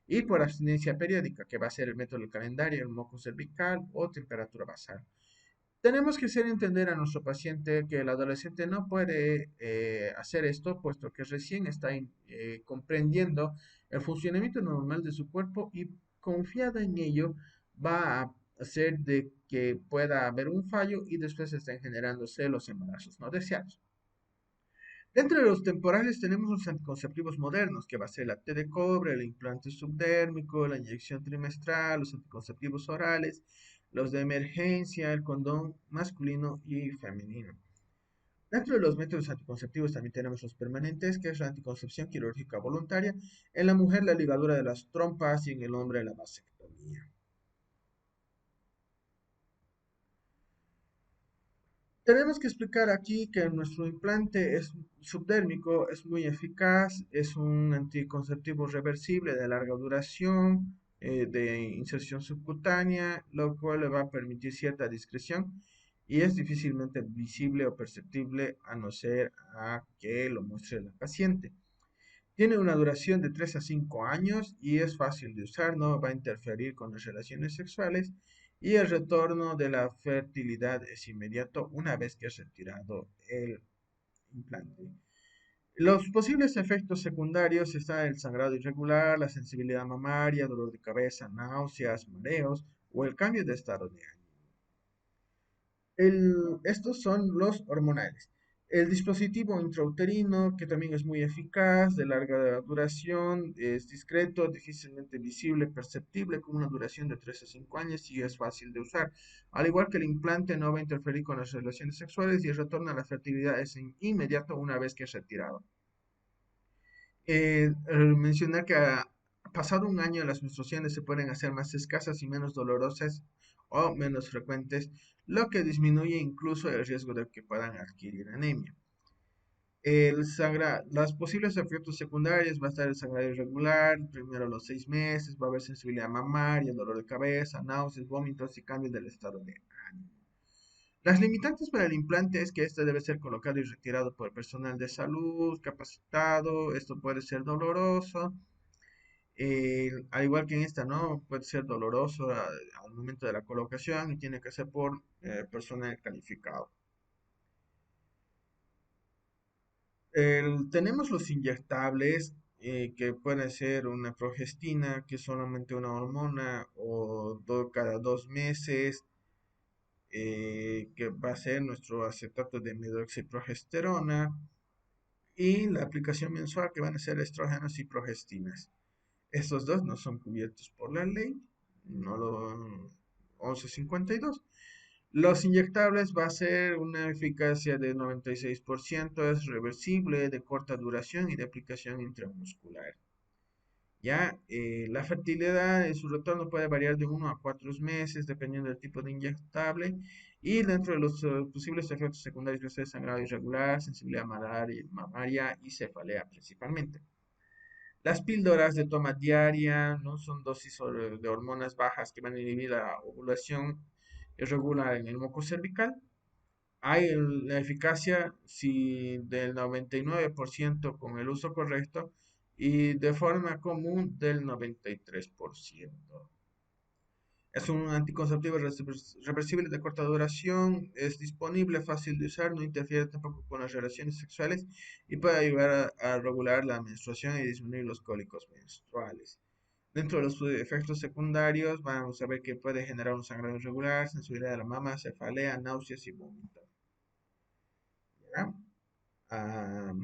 y por abstinencia periódica, que va a ser el método del calendario, el moco cervical o temperatura basal. Tenemos que hacer entender a nuestro paciente que el adolescente no puede hacer esto, puesto que recién está comprendiendo el funcionamiento normal de su cuerpo y confiada en ello va a hacer de que pueda haber un fallo y después estén generándose los embarazos no deseados. Dentro de los temporales tenemos los anticonceptivos modernos, que va a ser la T de cobre, el implante subdérmico, la inyección trimestral, los anticonceptivos orales, los de emergencia, el condón masculino y femenino. Dentro de los métodos anticonceptivos también tenemos los permanentes, que es la anticoncepción quirúrgica voluntaria, en la mujer la ligadura de las trompas y en el hombre la vasectomía. Tenemos que explicar aquí que nuestro implante es subdérmico, es muy eficaz, es un anticonceptivo reversible de larga duración, de inserción subcutánea, lo cual le va a permitir cierta discreción y es difícilmente visible o perceptible a no ser a que lo muestre la paciente. Tiene una duración de 3 a 5 años y es fácil de usar, no va a interferir con las relaciones sexuales y el retorno de la fertilidad es inmediato una vez que es retirado el implante. Los posibles efectos secundarios están el sangrado irregular, la sensibilidad mamaria, dolor de cabeza, náuseas, mareos o el cambio de estado de ánimo. Estos son los hormonales. El dispositivo intrauterino, que también es muy eficaz, de larga duración, es discreto, difícilmente visible, perceptible, con una duración de 3 a 5 años y es fácil de usar. Al igual que el implante, no va a interferir con las relaciones sexuales y el retorno a la fertilidad es inmediato una vez que es retirado. Mencionar que pasado un año las menstruaciones se pueden hacer más escasas y menos dolorosas o menos frecuentes, lo que disminuye incluso el riesgo de que puedan adquirir anemia. Las posibles efectos secundarios va a estar el sangrado irregular, primero a los 6 meses, va a haber sensibilidad mamaria, dolor de cabeza, náuseas, vómitos y cambios del estado de ánimo. Las limitantes para el implante es que este debe ser colocado y retirado por personal de salud capacitado. Esto puede ser doloroso. Al igual que en esta, ¿no? Puede ser doloroso al momento de la colocación y tiene que ser por personal calificado. Tenemos los inyectables que pueden ser una progestina, que es solamente una hormona, o cada 2 meses, que va a ser nuestro acetato de medroxiprogesterona, y la aplicación mensual que van a ser estrógenos y progestinas. Estos dos no son cubiertos por la ley, no lo 1152. Los inyectables va a ser una eficacia de 96%, es reversible, de corta duración y de aplicación intramuscular. Ya, la fertilidad en su retorno puede variar de 1 a 4 meses dependiendo del tipo de inyectable y dentro de los posibles efectos secundarios va a ser sangrado irregular, sensibilidad mamaria y cefalea principalmente. Las píldoras de toma diaria no son dosis de hormonas bajas que van a inhibir la ovulación irregular en el moco cervical. Hay la eficacia si del 99% con el uso correcto y de forma común del 93%. Es un anticonceptivo reversible de corta duración, es disponible, fácil de usar, no interfiere tampoco con las relaciones sexuales y puede ayudar a regular la menstruación y disminuir los cólicos menstruales. Dentro de los efectos secundarios, vamos a ver que puede generar un sangrado irregular, sensibilidad de la mama, cefalea, náuseas y vómito. ¿Ya? Ah,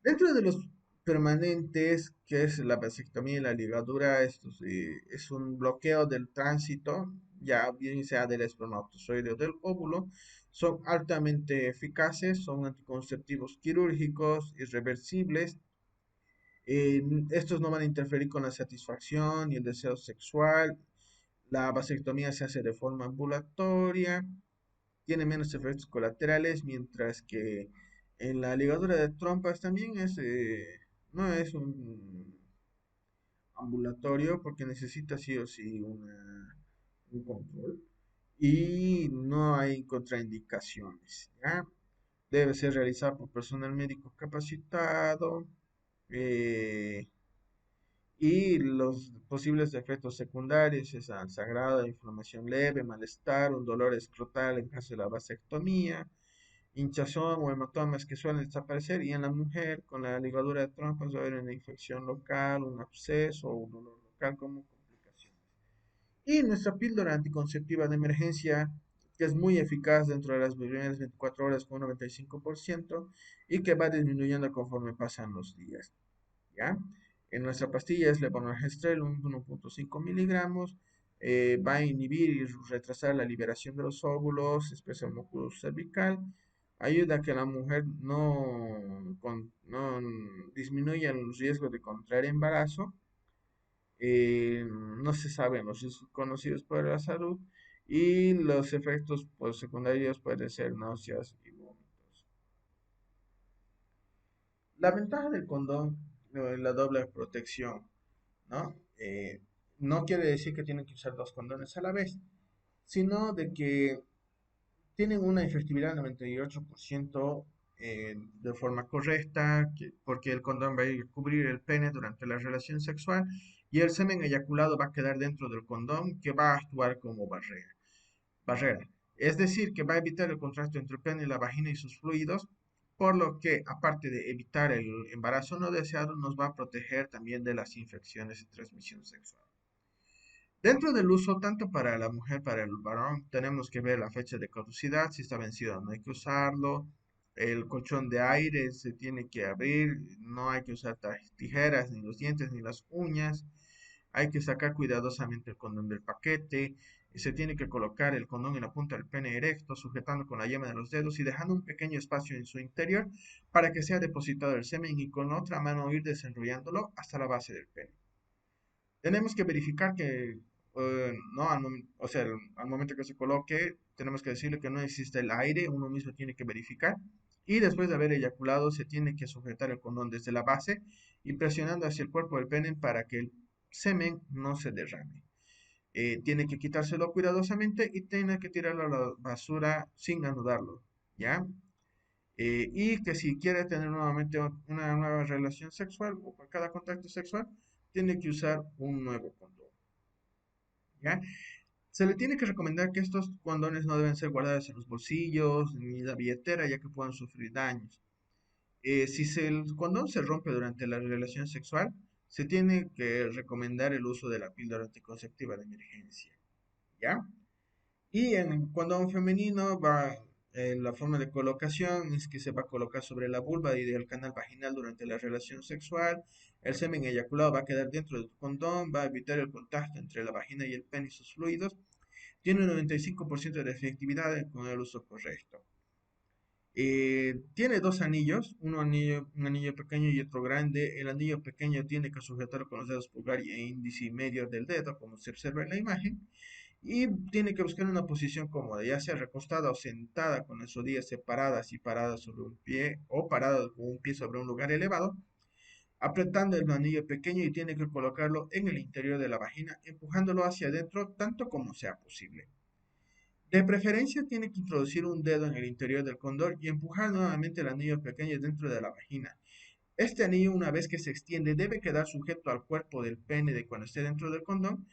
Dentro de los permanentes, que es la vasectomía y la ligadura, esto sí, es un bloqueo del tránsito, ya bien sea del espermatozoide o del óvulo, son altamente eficaces, son anticonceptivos quirúrgicos, irreversibles. Estos no van a interferir con la satisfacción y el deseo sexual. La vasectomía se hace de forma ambulatoria, tiene menos efectos colaterales, mientras que en la ligadura de trompas también no es un ambulatorio porque necesita sí o sí un control y no hay contraindicaciones, ¿ya? Debe ser realizado por personal médico capacitado eh, y los posibles efectos secundarios es sangrado, inflamación leve, malestar, un dolor escrotal en caso de la vasectomía, hinchazón o hematomas que suelen desaparecer y en la mujer con la ligadura de trompas va a haber una infección local, un absceso o un dolor local como complicación. Y nuestra píldora anticonceptiva de emergencia, que es muy eficaz dentro de las primeras 24 horas con un 95% y que va disminuyendo conforme pasan los días. ¿Ya? En nuestra pastilla es levonorgestrel, 1.5 miligramos, va a inhibir y retrasar la liberación de los óvulos, espesa el músculo cervical, ayuda a que la mujer no disminuya el riesgo de contraer embarazo, no se saben los riesgos conocidos por la salud y los efectos pues, secundarios pueden ser náuseas y vómitos. La ventaja del condón, la doble protección. ¿No? No quiere decir que tienen que usar dos condones a la vez, sino de que tienen una efectividad del 98% de forma correcta, porque el condón va a ir a cubrir el pene durante la relación sexual y el semen eyaculado va a quedar dentro del condón que va a actuar como barrera. Es decir, que va a evitar el contacto entre el pene y la vagina y sus fluidos, por lo que, aparte de evitar el embarazo no deseado, nos va a proteger también de las infecciones de transmisión sexual. Dentro del uso, tanto para la mujer como para el varón, tenemos que ver la fecha de caducidad, si está vencido no hay que usarlo. El colchón de aire se tiene que abrir, no hay que usar tijeras, ni los dientes, ni las uñas. Hay que sacar cuidadosamente el condón del paquete. Y se tiene que colocar el condón en la punta del pene erecto, sujetando con la yema de los dedos y dejando un pequeño espacio en su interior para que sea depositado el semen y con otra mano ir desenrollándolo hasta la base del pene. Tenemos que verificar que, no, o sea, al momento que se coloque, tenemos que decirle que no existe el aire, uno mismo tiene que verificar. Y después de haber eyaculado, se tiene que sujetar el condón desde la base y presionando hacia el cuerpo del pene para que el semen no se derrame. Tiene que quitárselo cuidadosamente y tiene que tirarlo a la basura sin anudarlo, ¿ya? Y que si quiere tener nuevamente una nueva relación sexual o por cada contacto sexual, tiene que usar un nuevo condón, ¿ya? Se le tiene que recomendar que estos condones no deben ser guardados en los bolsillos ni la billetera, ya que pueden sufrir daños. Si el condón se rompe durante la relación sexual, se tiene que recomendar el uso de la píldora anticonceptiva de emergencia, ¿ya? Y en el condón femenino la forma de colocación es que se va a colocar sobre la vulva y el canal vaginal durante la relación sexual. El semen eyaculado va a quedar dentro del condón, va a evitar el contacto entre la vagina y el pene y sus fluidos. Tiene un 95% de efectividad con el uso correcto. Tiene dos anillos, un anillo pequeño y otro grande. El anillo pequeño tiene que sujetarlo con los dedos pulgar e índice y medio del dedo, como se observa en la imagen. Y tiene que buscar una posición cómoda, ya sea recostada o sentada con las rodillas separadas y paradas sobre un pie o parado con un pie sobre un lugar elevado, apretando el anillo pequeño y tiene que colocarlo en el interior de la vagina, empujándolo hacia adentro tanto como sea posible. De preferencia tiene que introducir un dedo en el interior del condón y empujar nuevamente el anillo pequeño dentro de la vagina. Este anillo, una vez que se extiende, debe quedar sujeto al cuerpo del pene de cuando esté dentro del condón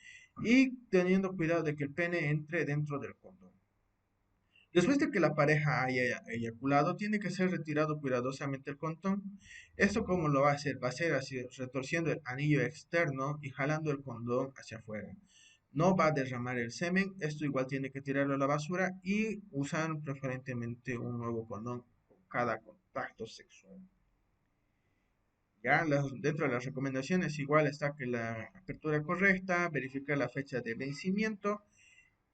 y teniendo cuidado de que el pene entre dentro del condón. Después de que la pareja haya eyaculado, tiene que ser retirado cuidadosamente el condón. ¿Esto cómo lo va a hacer? Va a ser así, retorciendo el anillo externo y jalando el condón hacia afuera. No va a derramar el semen, esto igual tiene que tirarlo a la basura y usar preferentemente un nuevo condón con cada contacto sexual. Ya, dentro de las recomendaciones igual está que la apertura correcta, verificar la fecha de vencimiento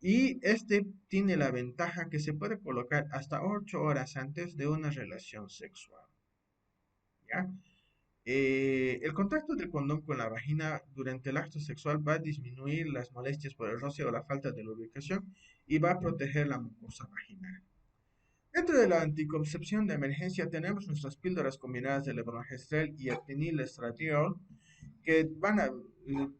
y este tiene la ventaja que se puede colocar hasta 8 horas antes de una relación sexual. ¿Ya? El contacto del condón con la vagina durante el acto sexual va a disminuir las molestias por el roce o la falta de lubricación y va a proteger la mucosa vaginal. Dentro de la anticoncepción de emergencia tenemos nuestras píldoras combinadas de levonorgestrel y etinilestradiol que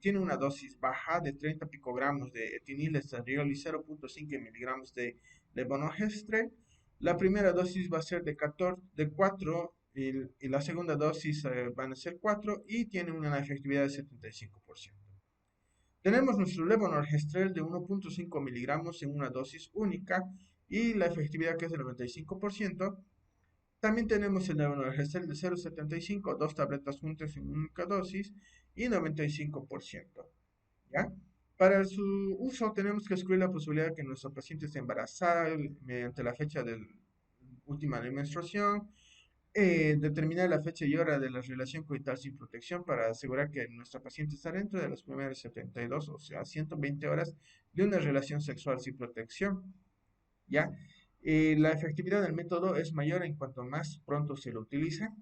tiene una dosis baja de 30 picogramos de etinilestradiol y 0.5 miligramos de levonorgestrel. La primera dosis va a ser de 4 y la segunda dosis van a ser 4 y tiene una efectividad de 75%. Tenemos nuestro levonorgestrel de 1.5 miligramos en una dosis única y la efectividad que es del 95%. También tenemos el levonorgestrel de 0.75, dos tabletas juntas en única dosis y 95%. ¿Ya? Para su uso tenemos que excluir la posibilidad de que nuestra paciente esté embarazada mediante la fecha de última de menstruación, determinar la fecha y hora de la relación coital sin protección para asegurar que nuestra paciente está dentro de las primeras 72, o sea, 120 horas de una relación sexual sin protección, ¿ya? La efectividad del método es mayor en cuanto más pronto se lo utiliza.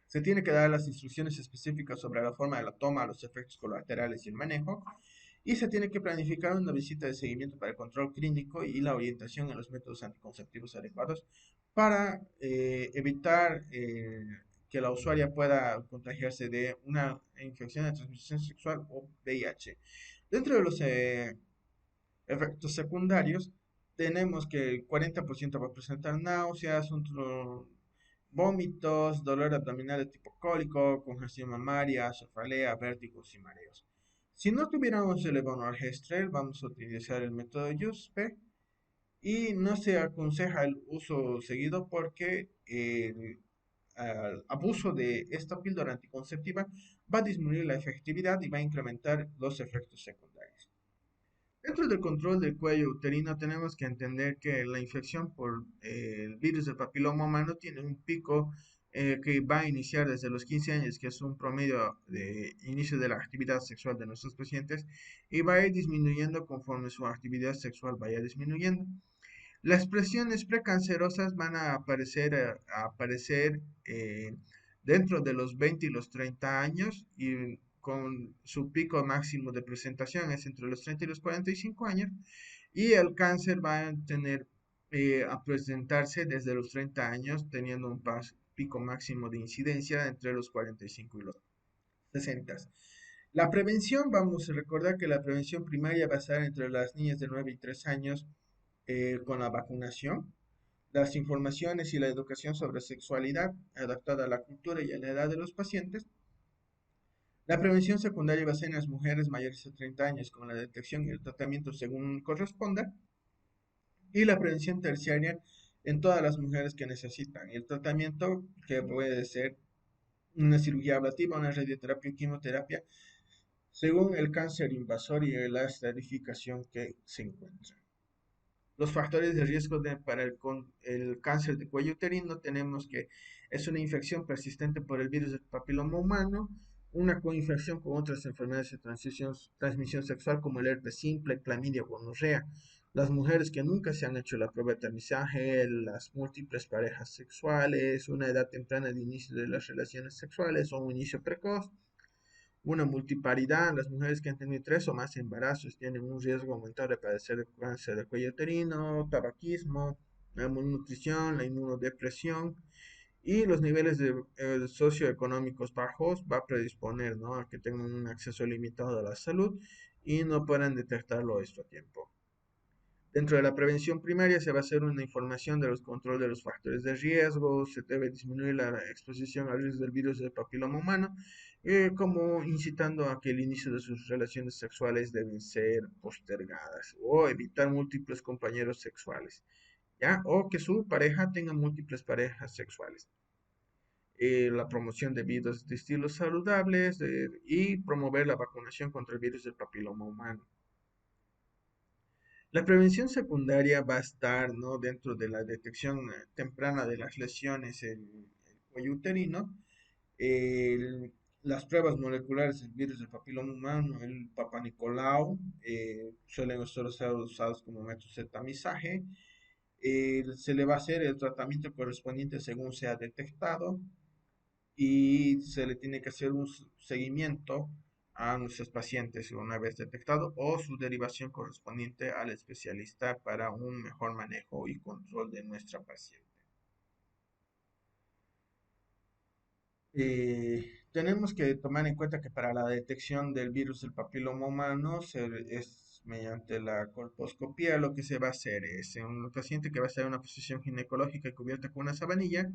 Se tiene que dar las instrucciones específicas sobre la forma de la toma, los efectos colaterales y el manejo. Y se tiene que planificar una visita de seguimiento para el control clínico y la orientación en los métodos anticonceptivos adecuados para evitar que la usuaria pueda contagiarse de una infección de transmisión sexual o VIH. Dentro de los efectos secundarios, tenemos que el 40% va a presentar náuseas, vómitos, dolor abdominal de tipo cólico, congestión mamaria, cefalea, vértigos y mareos. Si no tuviéramos el levonorgestrel, vamos a utilizar el método USP y no se aconseja el uso seguido porque el abuso de esta píldora anticonceptiva va a disminuir la efectividad y va a incrementar los efectos secundarios. Dentro del control del cuello uterino tenemos que entender que la infección por el virus del papiloma humano tiene un pico que va a iniciar desde los 15 años, que es un promedio de inicio de la actividad sexual de nuestros pacientes, y va a ir disminuyendo conforme su actividad sexual vaya disminuyendo. Las presiones precancerosas van a aparecer dentro de los 20 y los 30 años y con su pico máximo de presentación es entre los 30 y los 45 años y el cáncer va a tener a presentarse desde los 30 años teniendo un pico máximo de incidencia entre los 45 y los 60. La prevención, vamos a recordar que la prevención primaria va a estar entre las niñas de 9 y 3 años con la vacunación, las informaciones y la educación sobre sexualidad adaptada a la cultura y a la edad de los pacientes. La prevención secundaria va a ser en las mujeres mayores de 30 años con la detección y el tratamiento según corresponda. Y la prevención terciaria en todas las mujeres que necesitan. Y el tratamiento que puede ser una cirugía ablativa, una radioterapia y quimioterapia según el cáncer invasor y la estratificación que se encuentra. Los factores de riesgo para el cáncer de cuello uterino tenemos que es una infección persistente por el virus del papiloma humano, una coinfección con otras enfermedades de transmisión sexual como el herpes simple, clamidia o gonorrea. Las mujeres que nunca se han hecho la prueba de tamizaje, las múltiples parejas sexuales, una edad temprana de inicio de las relaciones sexuales o un inicio precoz, una multiparidad. Las mujeres que han tenido 3 o más embarazos tienen un riesgo aumentado de padecer cáncer de cuello uterino, tabaquismo, la malnutrición, la inmunodepresión y los niveles socioeconómicos bajos va a predisponer, ¿no?, a que tengan un acceso limitado a la salud y no puedan detectarlo esto a tiempo. Dentro de la prevención primaria se va a hacer una información de los controles de los factores de riesgo, se debe disminuir la exposición al riesgo del virus del papiloma humano como incitando a que el inicio de sus relaciones sexuales deben ser postergadas o evitar múltiples compañeros sexuales, ¿ya? O que su pareja tenga múltiples parejas sexuales. La promoción de vidas de estilos saludables y promover la vacunación contra el virus del papiloma humano. La prevención secundaria va a estar, ¿no?, dentro de la detección temprana de las lesiones en el cuello uterino, el- las pruebas moleculares del virus del papiloma humano, el Papa Nicolau, suelen ser usados como métodos de tamizaje. Se le va a hacer el tratamiento correspondiente según sea detectado y se le tiene que hacer un seguimiento a nuestros pacientes una vez detectado o su derivación correspondiente al especialista para un mejor manejo y control de nuestra paciente. Tenemos que tomar en cuenta que para la detección del virus del papiloma humano es mediante la colposcopía. Lo que se va a hacer es en un paciente que va a estar en una posición ginecológica cubierta con una sabanilla,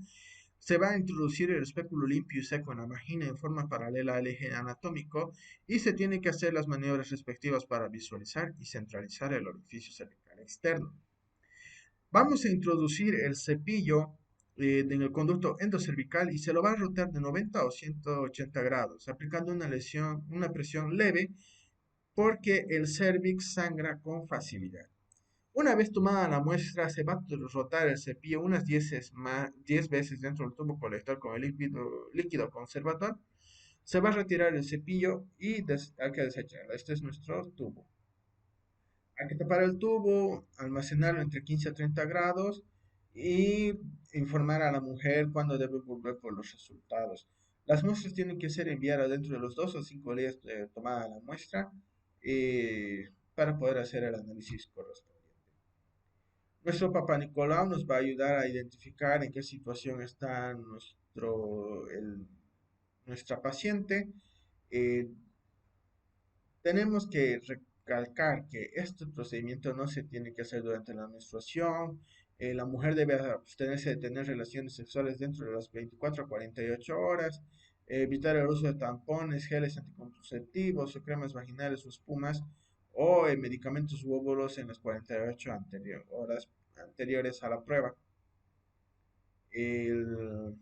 se va a introducir el espéculo limpio y seco en la vagina en forma paralela al eje anatómico y se tienen que hacer las maniobras respectivas para visualizar y centralizar el orificio cervical externo. Vamos a introducir el cepillo en el conducto endocervical y se lo va a rotar de 90 o 180 grados, aplicando una presión leve porque el cervix sangra con facilidad. Una vez tomada la muestra, se va a rotar el cepillo unas 10 veces dentro del tubo colector con el líquido conservador. Se va a retirar el cepillo y hay que desecharlo. Este es nuestro tubo. Hay que tapar el tubo, almacenarlo entre 15 a 30 grados y informar a la mujer cuándo debe volver por los resultados. Las muestras tienen que ser enviadas dentro de los 2 o 5 días de tomada la muestra para poder hacer el análisis correspondiente. Nuestro Papá Nicolau nos va a ayudar a identificar en qué situación está nuestra paciente. Eh, Tenemos que recalcar que este procedimiento no se tiene que hacer durante la menstruación. La mujer debe abstenerse de tener relaciones sexuales dentro de las 24 a 48 horas. Evitar el uso de tampones, geles anticonceptivos o cremas vaginales o espumas o medicamentos u óvulos en las 48 horas anteriores a la prueba. El,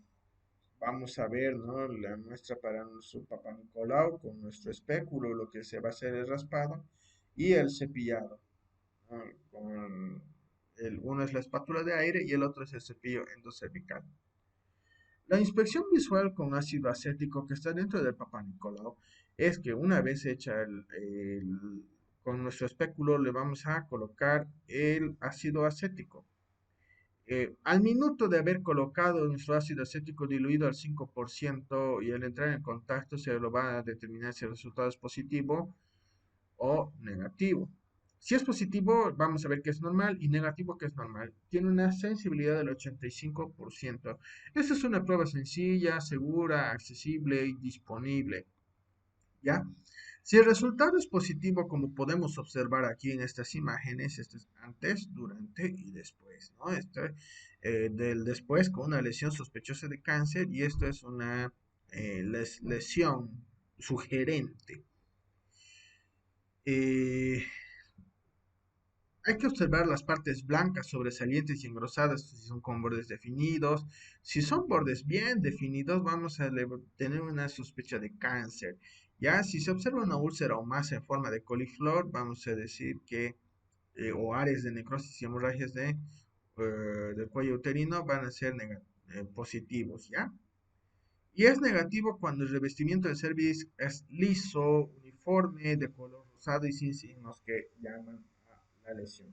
Vamos a ver, ¿no?, la muestra para nuestro Papá Nicolau con nuestro espéculo. Lo que se va a hacer es raspado y el cepillado, ¿no? Uno es la espátula de aire y el otro es el cepillo endocervical. La inspección visual con ácido acético que está dentro del Papá Nicolau es que una vez hecha con nuestro espéculo le vamos a colocar el ácido acético. Al minuto de haber colocado nuestro ácido acético diluido al 5% y al entrar en contacto se lo va a determinar si el resultado es positivo o negativo. Si es positivo, vamos a ver que es normal y negativo que es normal. Tiene una sensibilidad del 85%. Esta es una prueba sencilla, segura, accesible y disponible. ¿Ya? Si el resultado es positivo, como podemos observar aquí en estas imágenes, esto es antes, durante y después, ¿no? Del después con una lesión sospechosa de cáncer y esto es una lesión sugerente. Eh, Hay que observar las partes blancas, sobresalientes y engrosadas, si son con bordes definidos. Si son bordes bien definidos, vamos a tener una sospecha de cáncer. Ya, si se observa una úlcera o masa en forma de coliflor, vamos a decir que, o áreas de necrosis y hemorragias del cuello uterino van a ser positivos, ¿ya? Y es negativo cuando el revestimiento del cervix es liso, uniforme, de color rosado y sin signos que llaman a la lesión.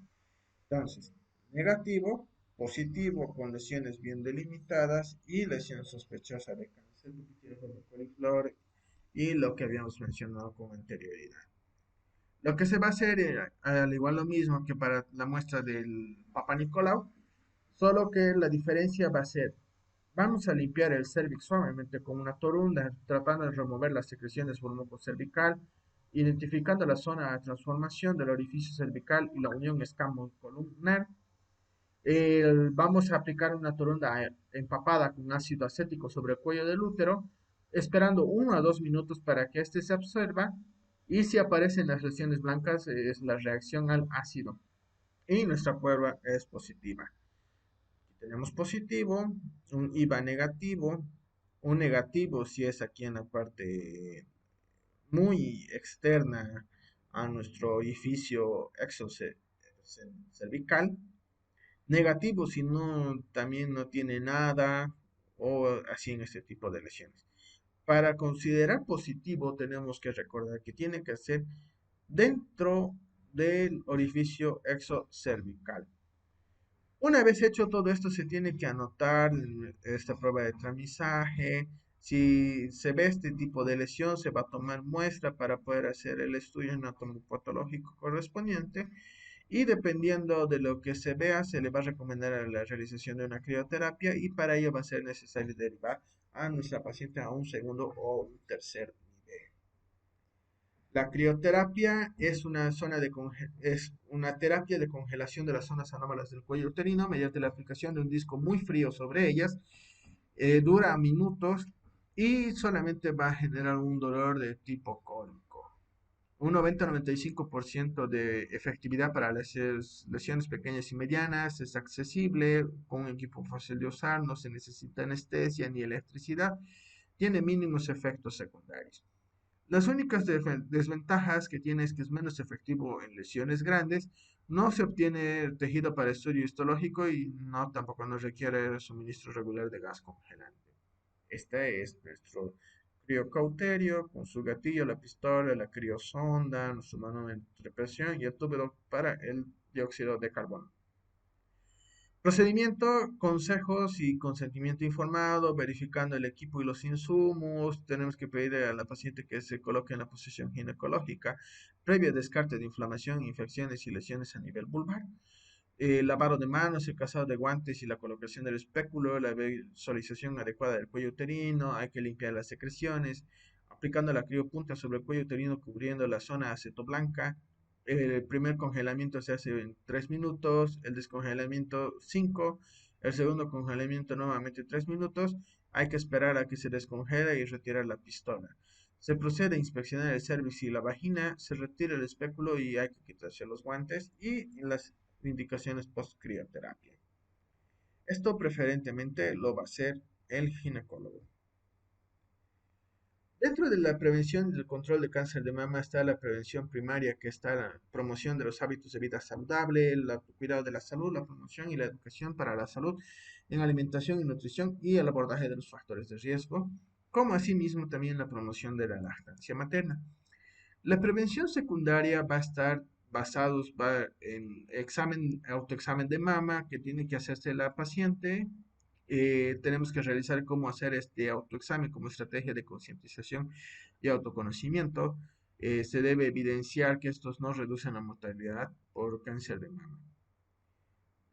Entonces, negativo, positivo con lesiones bien delimitadas y lesión sospechosa de cáncer de coliflor y lo que habíamos mencionado con anterioridad. Lo que se va a hacer, al igual lo mismo que para la muestra del Papa Nicolau, solo que la diferencia va a ser, vamos a limpiar el cervix suavemente con una torunda, tratando de remover las secreciones por muco cervical, identificando la zona de transformación del orificio cervical y la unión escamocolumnar. Vamos a aplicar una toronda empapada con ácido acético sobre el cuello del útero esperando 1 a 2 minutos para que este se absorba y si aparecen las lesiones blancas es la reacción al ácido y nuestra prueba es positiva. Tenemos positivo, un IVA negativo, un negativo si es aquí en la parte muy externa a nuestro orificio exocervical, negativo si no también no tiene nada o así en este tipo de lesiones. Para considerar positivo tenemos que recordar que tiene que ser dentro del orificio exocervical. Una vez hecho todo esto, se tiene que anotar esta prueba de tramizaje. Si se ve este tipo de lesión, se va a tomar muestra para poder hacer el estudio anatomopatológico correspondiente. Y dependiendo de lo que se vea, se le va a recomendar la realización de una crioterapia y para ello va a ser necesario derivar a nuestra paciente a un segundo o un tercer nivel. La crioterapia es una terapia de congelación de las zonas anómalas del cuello uterino mediante la aplicación de un disco muy frío sobre ellas. Dura minutos y solamente va a generar un dolor de tipo cólico. Un 90-95% de efectividad para las lesiones pequeñas y medianas, es accesible, con un equipo fácil de usar, no se necesita anestesia ni electricidad, tiene mínimos efectos secundarios. Las únicas desventajas que tiene es que es menos efectivo en lesiones grandes, no se obtiene tejido para estudio histológico y no tampoco nos requiere suministro regular de gas congelante. Este es nuestro criocauterio con su gatillo, la pistola, la criosonda, nuestro manómetro de presión y el tubo para el dióxido de carbono. Procedimiento, consejos y consentimiento informado, verificando el equipo y los insumos. Tenemos que pedir a la paciente que se coloque en la posición ginecológica, previo descarte de inflamación, infecciones y lesiones a nivel vulvar. Lavado de manos, el calzado de guantes y la colocación del espéculo, la visualización adecuada del cuello uterino, hay que limpiar las secreciones, aplicando la criopunta sobre el cuello uterino cubriendo la zona acetoblanca. El primer congelamiento se hace en 3 minutos, el descongelamiento 5, el segundo congelamiento nuevamente 3 minutos, hay que esperar a que se descongele y retirar la pistola. Se procede a inspeccionar el cervix y la vagina, se retira el espéculo y hay que quitarse los guantes y las indicaciones post-crioterapia. Esto preferentemente lo va a hacer el ginecólogo. Dentro de la prevención y del control de cáncer de mama está la prevención primaria, que está la promoción de los hábitos de vida saludable, el cuidado de la salud, la promoción y la educación para la salud en alimentación y nutrición y el abordaje de los factores de riesgo, como asimismo también la promoción de la lactancia materna. La prevención secundaria va a estar va en autoexamen de mama que tiene que hacerse la paciente. Tenemos que realizar cómo hacer este autoexamen como estrategia de concientización y autoconocimiento. Se debe evidenciar que estos no reducen la mortalidad por cáncer de mama.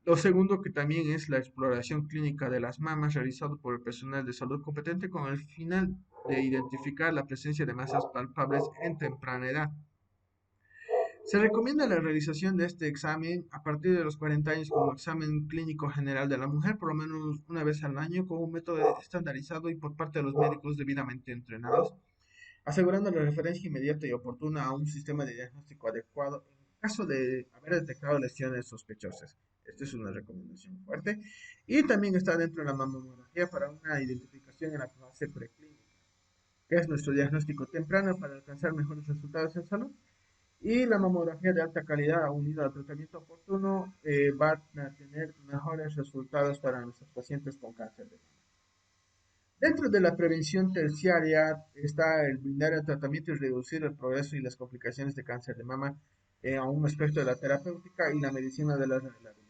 Lo segundo que también es la exploración clínica de las mamas realizado por el personal de salud competente con el final de identificar la presencia de masas palpables en temprana edad. Se recomienda la realización de este examen a partir de los 40 años como examen clínico general de la mujer, por lo menos una vez al año, con un método estandarizado y por parte de los médicos debidamente entrenados, asegurando la referencia inmediata y oportuna a un sistema de diagnóstico adecuado en caso de haber detectado lesiones sospechosas. Esta es una recomendación fuerte. Y también está dentro de la mamografía para una identificación en la fase preclínica, que es nuestro diagnóstico temprano para alcanzar mejores resultados en salud. Y la mamografía de alta calidad unida al tratamiento oportuno va a tener mejores resultados para nuestros pacientes con cáncer de mama. Dentro de la prevención terciaria está el brindar el tratamiento y reducir el progreso y las complicaciones de cáncer de mama a un aspecto de la terapéutica y la medicina de la rehabilitación.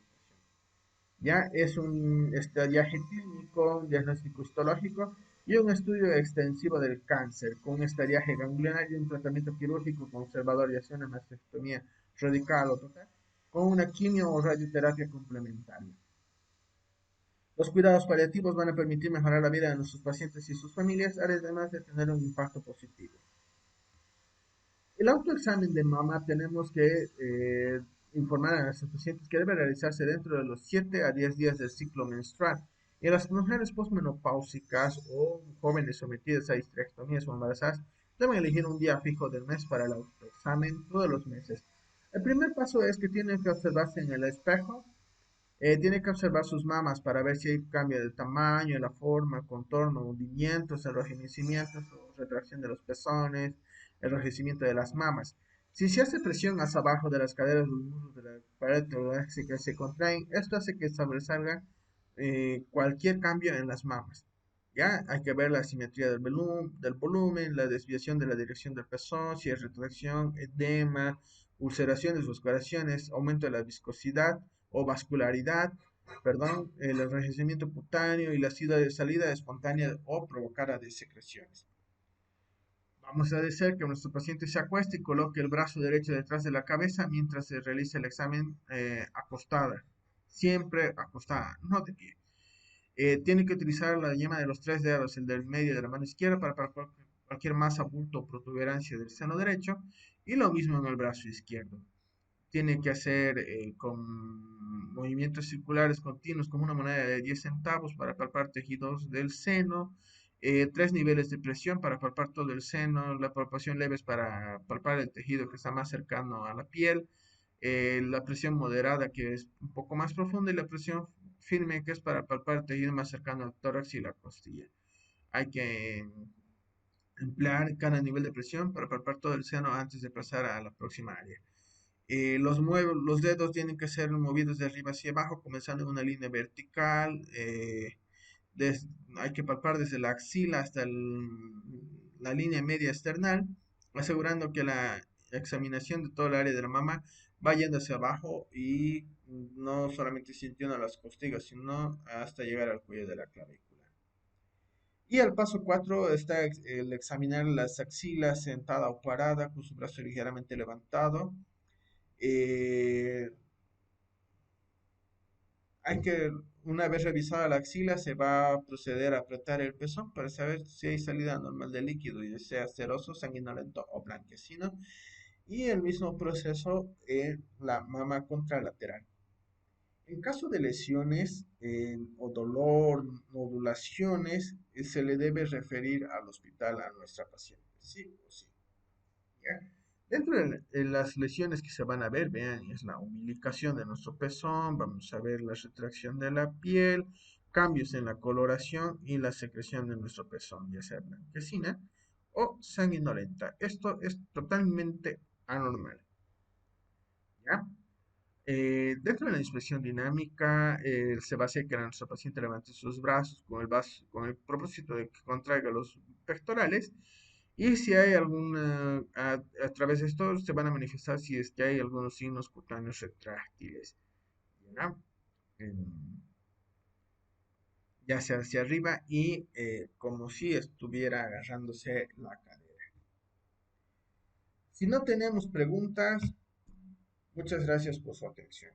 Ya es un estadiaje clínico, un diagnóstico histológico y un estudio extensivo del cáncer, con un estadiaje ganglionario y un tratamiento quirúrgico conservador, ya sea una mastectomía radical o total, con una quimio o radioterapia complementaria. Los cuidados paliativos van a permitir mejorar la vida de nuestros pacientes y sus familias, además de tener un impacto positivo. El autoexamen de mama tenemos que informar a nuestros pacientes que debe realizarse dentro de los 7 a 10 días del ciclo menstrual. Y las mujeres posmenopáusicas o jóvenes sometidas a histerectomías o embarazadas deben elegir un día fijo del mes para el autoexamen todos los meses. El primer paso es que tienen que observarse en el espejo. Tiene que observar sus mamas para ver si hay cambio de tamaño, la forma, contorno, hundimientos, enrojecimientos o retracción de los pezones, enrojecimiento de las mamas. Si se hace presión hacia abajo de las caderas, los muslos de la pared torácica se contraen, esto hace que sobresalga cualquier cambio en las mamas. ¿Ya? Hay que ver la simetría del volumen, la desviación de la dirección del pezón, si hay retracción, edema, ulceraciones o escoriaciones, aumento de la viscosidad o vascularidad, perdón, el enrojecimiento cutáneo y la salida espontánea o provocada de secreciones. Vamos a decir que nuestro paciente se acueste y coloque el brazo derecho detrás de la cabeza mientras se realiza el examen acostada. Siempre acostada, no de pie. Tiene que utilizar la yema de los tres dedos, el del medio de la mano izquierda, para palpar cualquier masa, bulto o protuberancia del seno derecho. Y lo mismo en el brazo izquierdo. Tiene que hacer con movimientos circulares continuos como una moneda de 10 centavos para palpar tejidos del seno, tres niveles de presión para palpar todo el seno, la palpación leve es para palpar el tejido que está más cercano a la piel, la presión moderada que es un poco más profunda y la presión firme que es para palpar el tejido más cercano al tórax y la costilla. Hay que emplear cada nivel de presión para palpar todo el seno antes de pasar a la próxima área. Los dedos tienen que ser movidos de arriba hacia abajo, comenzando en una línea vertical. Hay que palpar desde la axila hasta la línea media external, asegurando que la examinación de toda el área de la mama va yendo hacia abajo y no solamente sintiendo las costillas, sino hasta llegar al cuello de la clavícula. Y el paso 4 está el examinar las axilas sentada o parada con su brazo ligeramente levantado. Eh, Hay que, una vez revisada la axila, se va a proceder a apretar el pezón para saber si hay salida normal de líquido, y sea seroso, sanguinolento o blanquecino. Y el mismo proceso en la mama contralateral. En caso de lesiones o dolor, nodulaciones, se le debe referir al hospital a nuestra paciente. Sí o sí. ¿Ya? Dentro de las lesiones que se van a ver, vean, es la humidificación de nuestro pezón, vamos a ver la retracción de la piel, cambios en la coloración y la secreción de nuestro pezón, ya sea blanquecina o sanguinolenta. Esto es totalmente anormal, ¿ya? Dentro de la inspección dinámica, se va a hacer que nuestro paciente levante sus brazos con el propósito de que contraiga los pectorales. Y si hay alguna, a través de esto se van a manifestar si es que hay algunos signos cutáneos retráctiles, ¿ya? Em, ya sea hacia arriba y como si estuviera agarrándose la cadera. Si no tenemos preguntas, muchas gracias por su atención.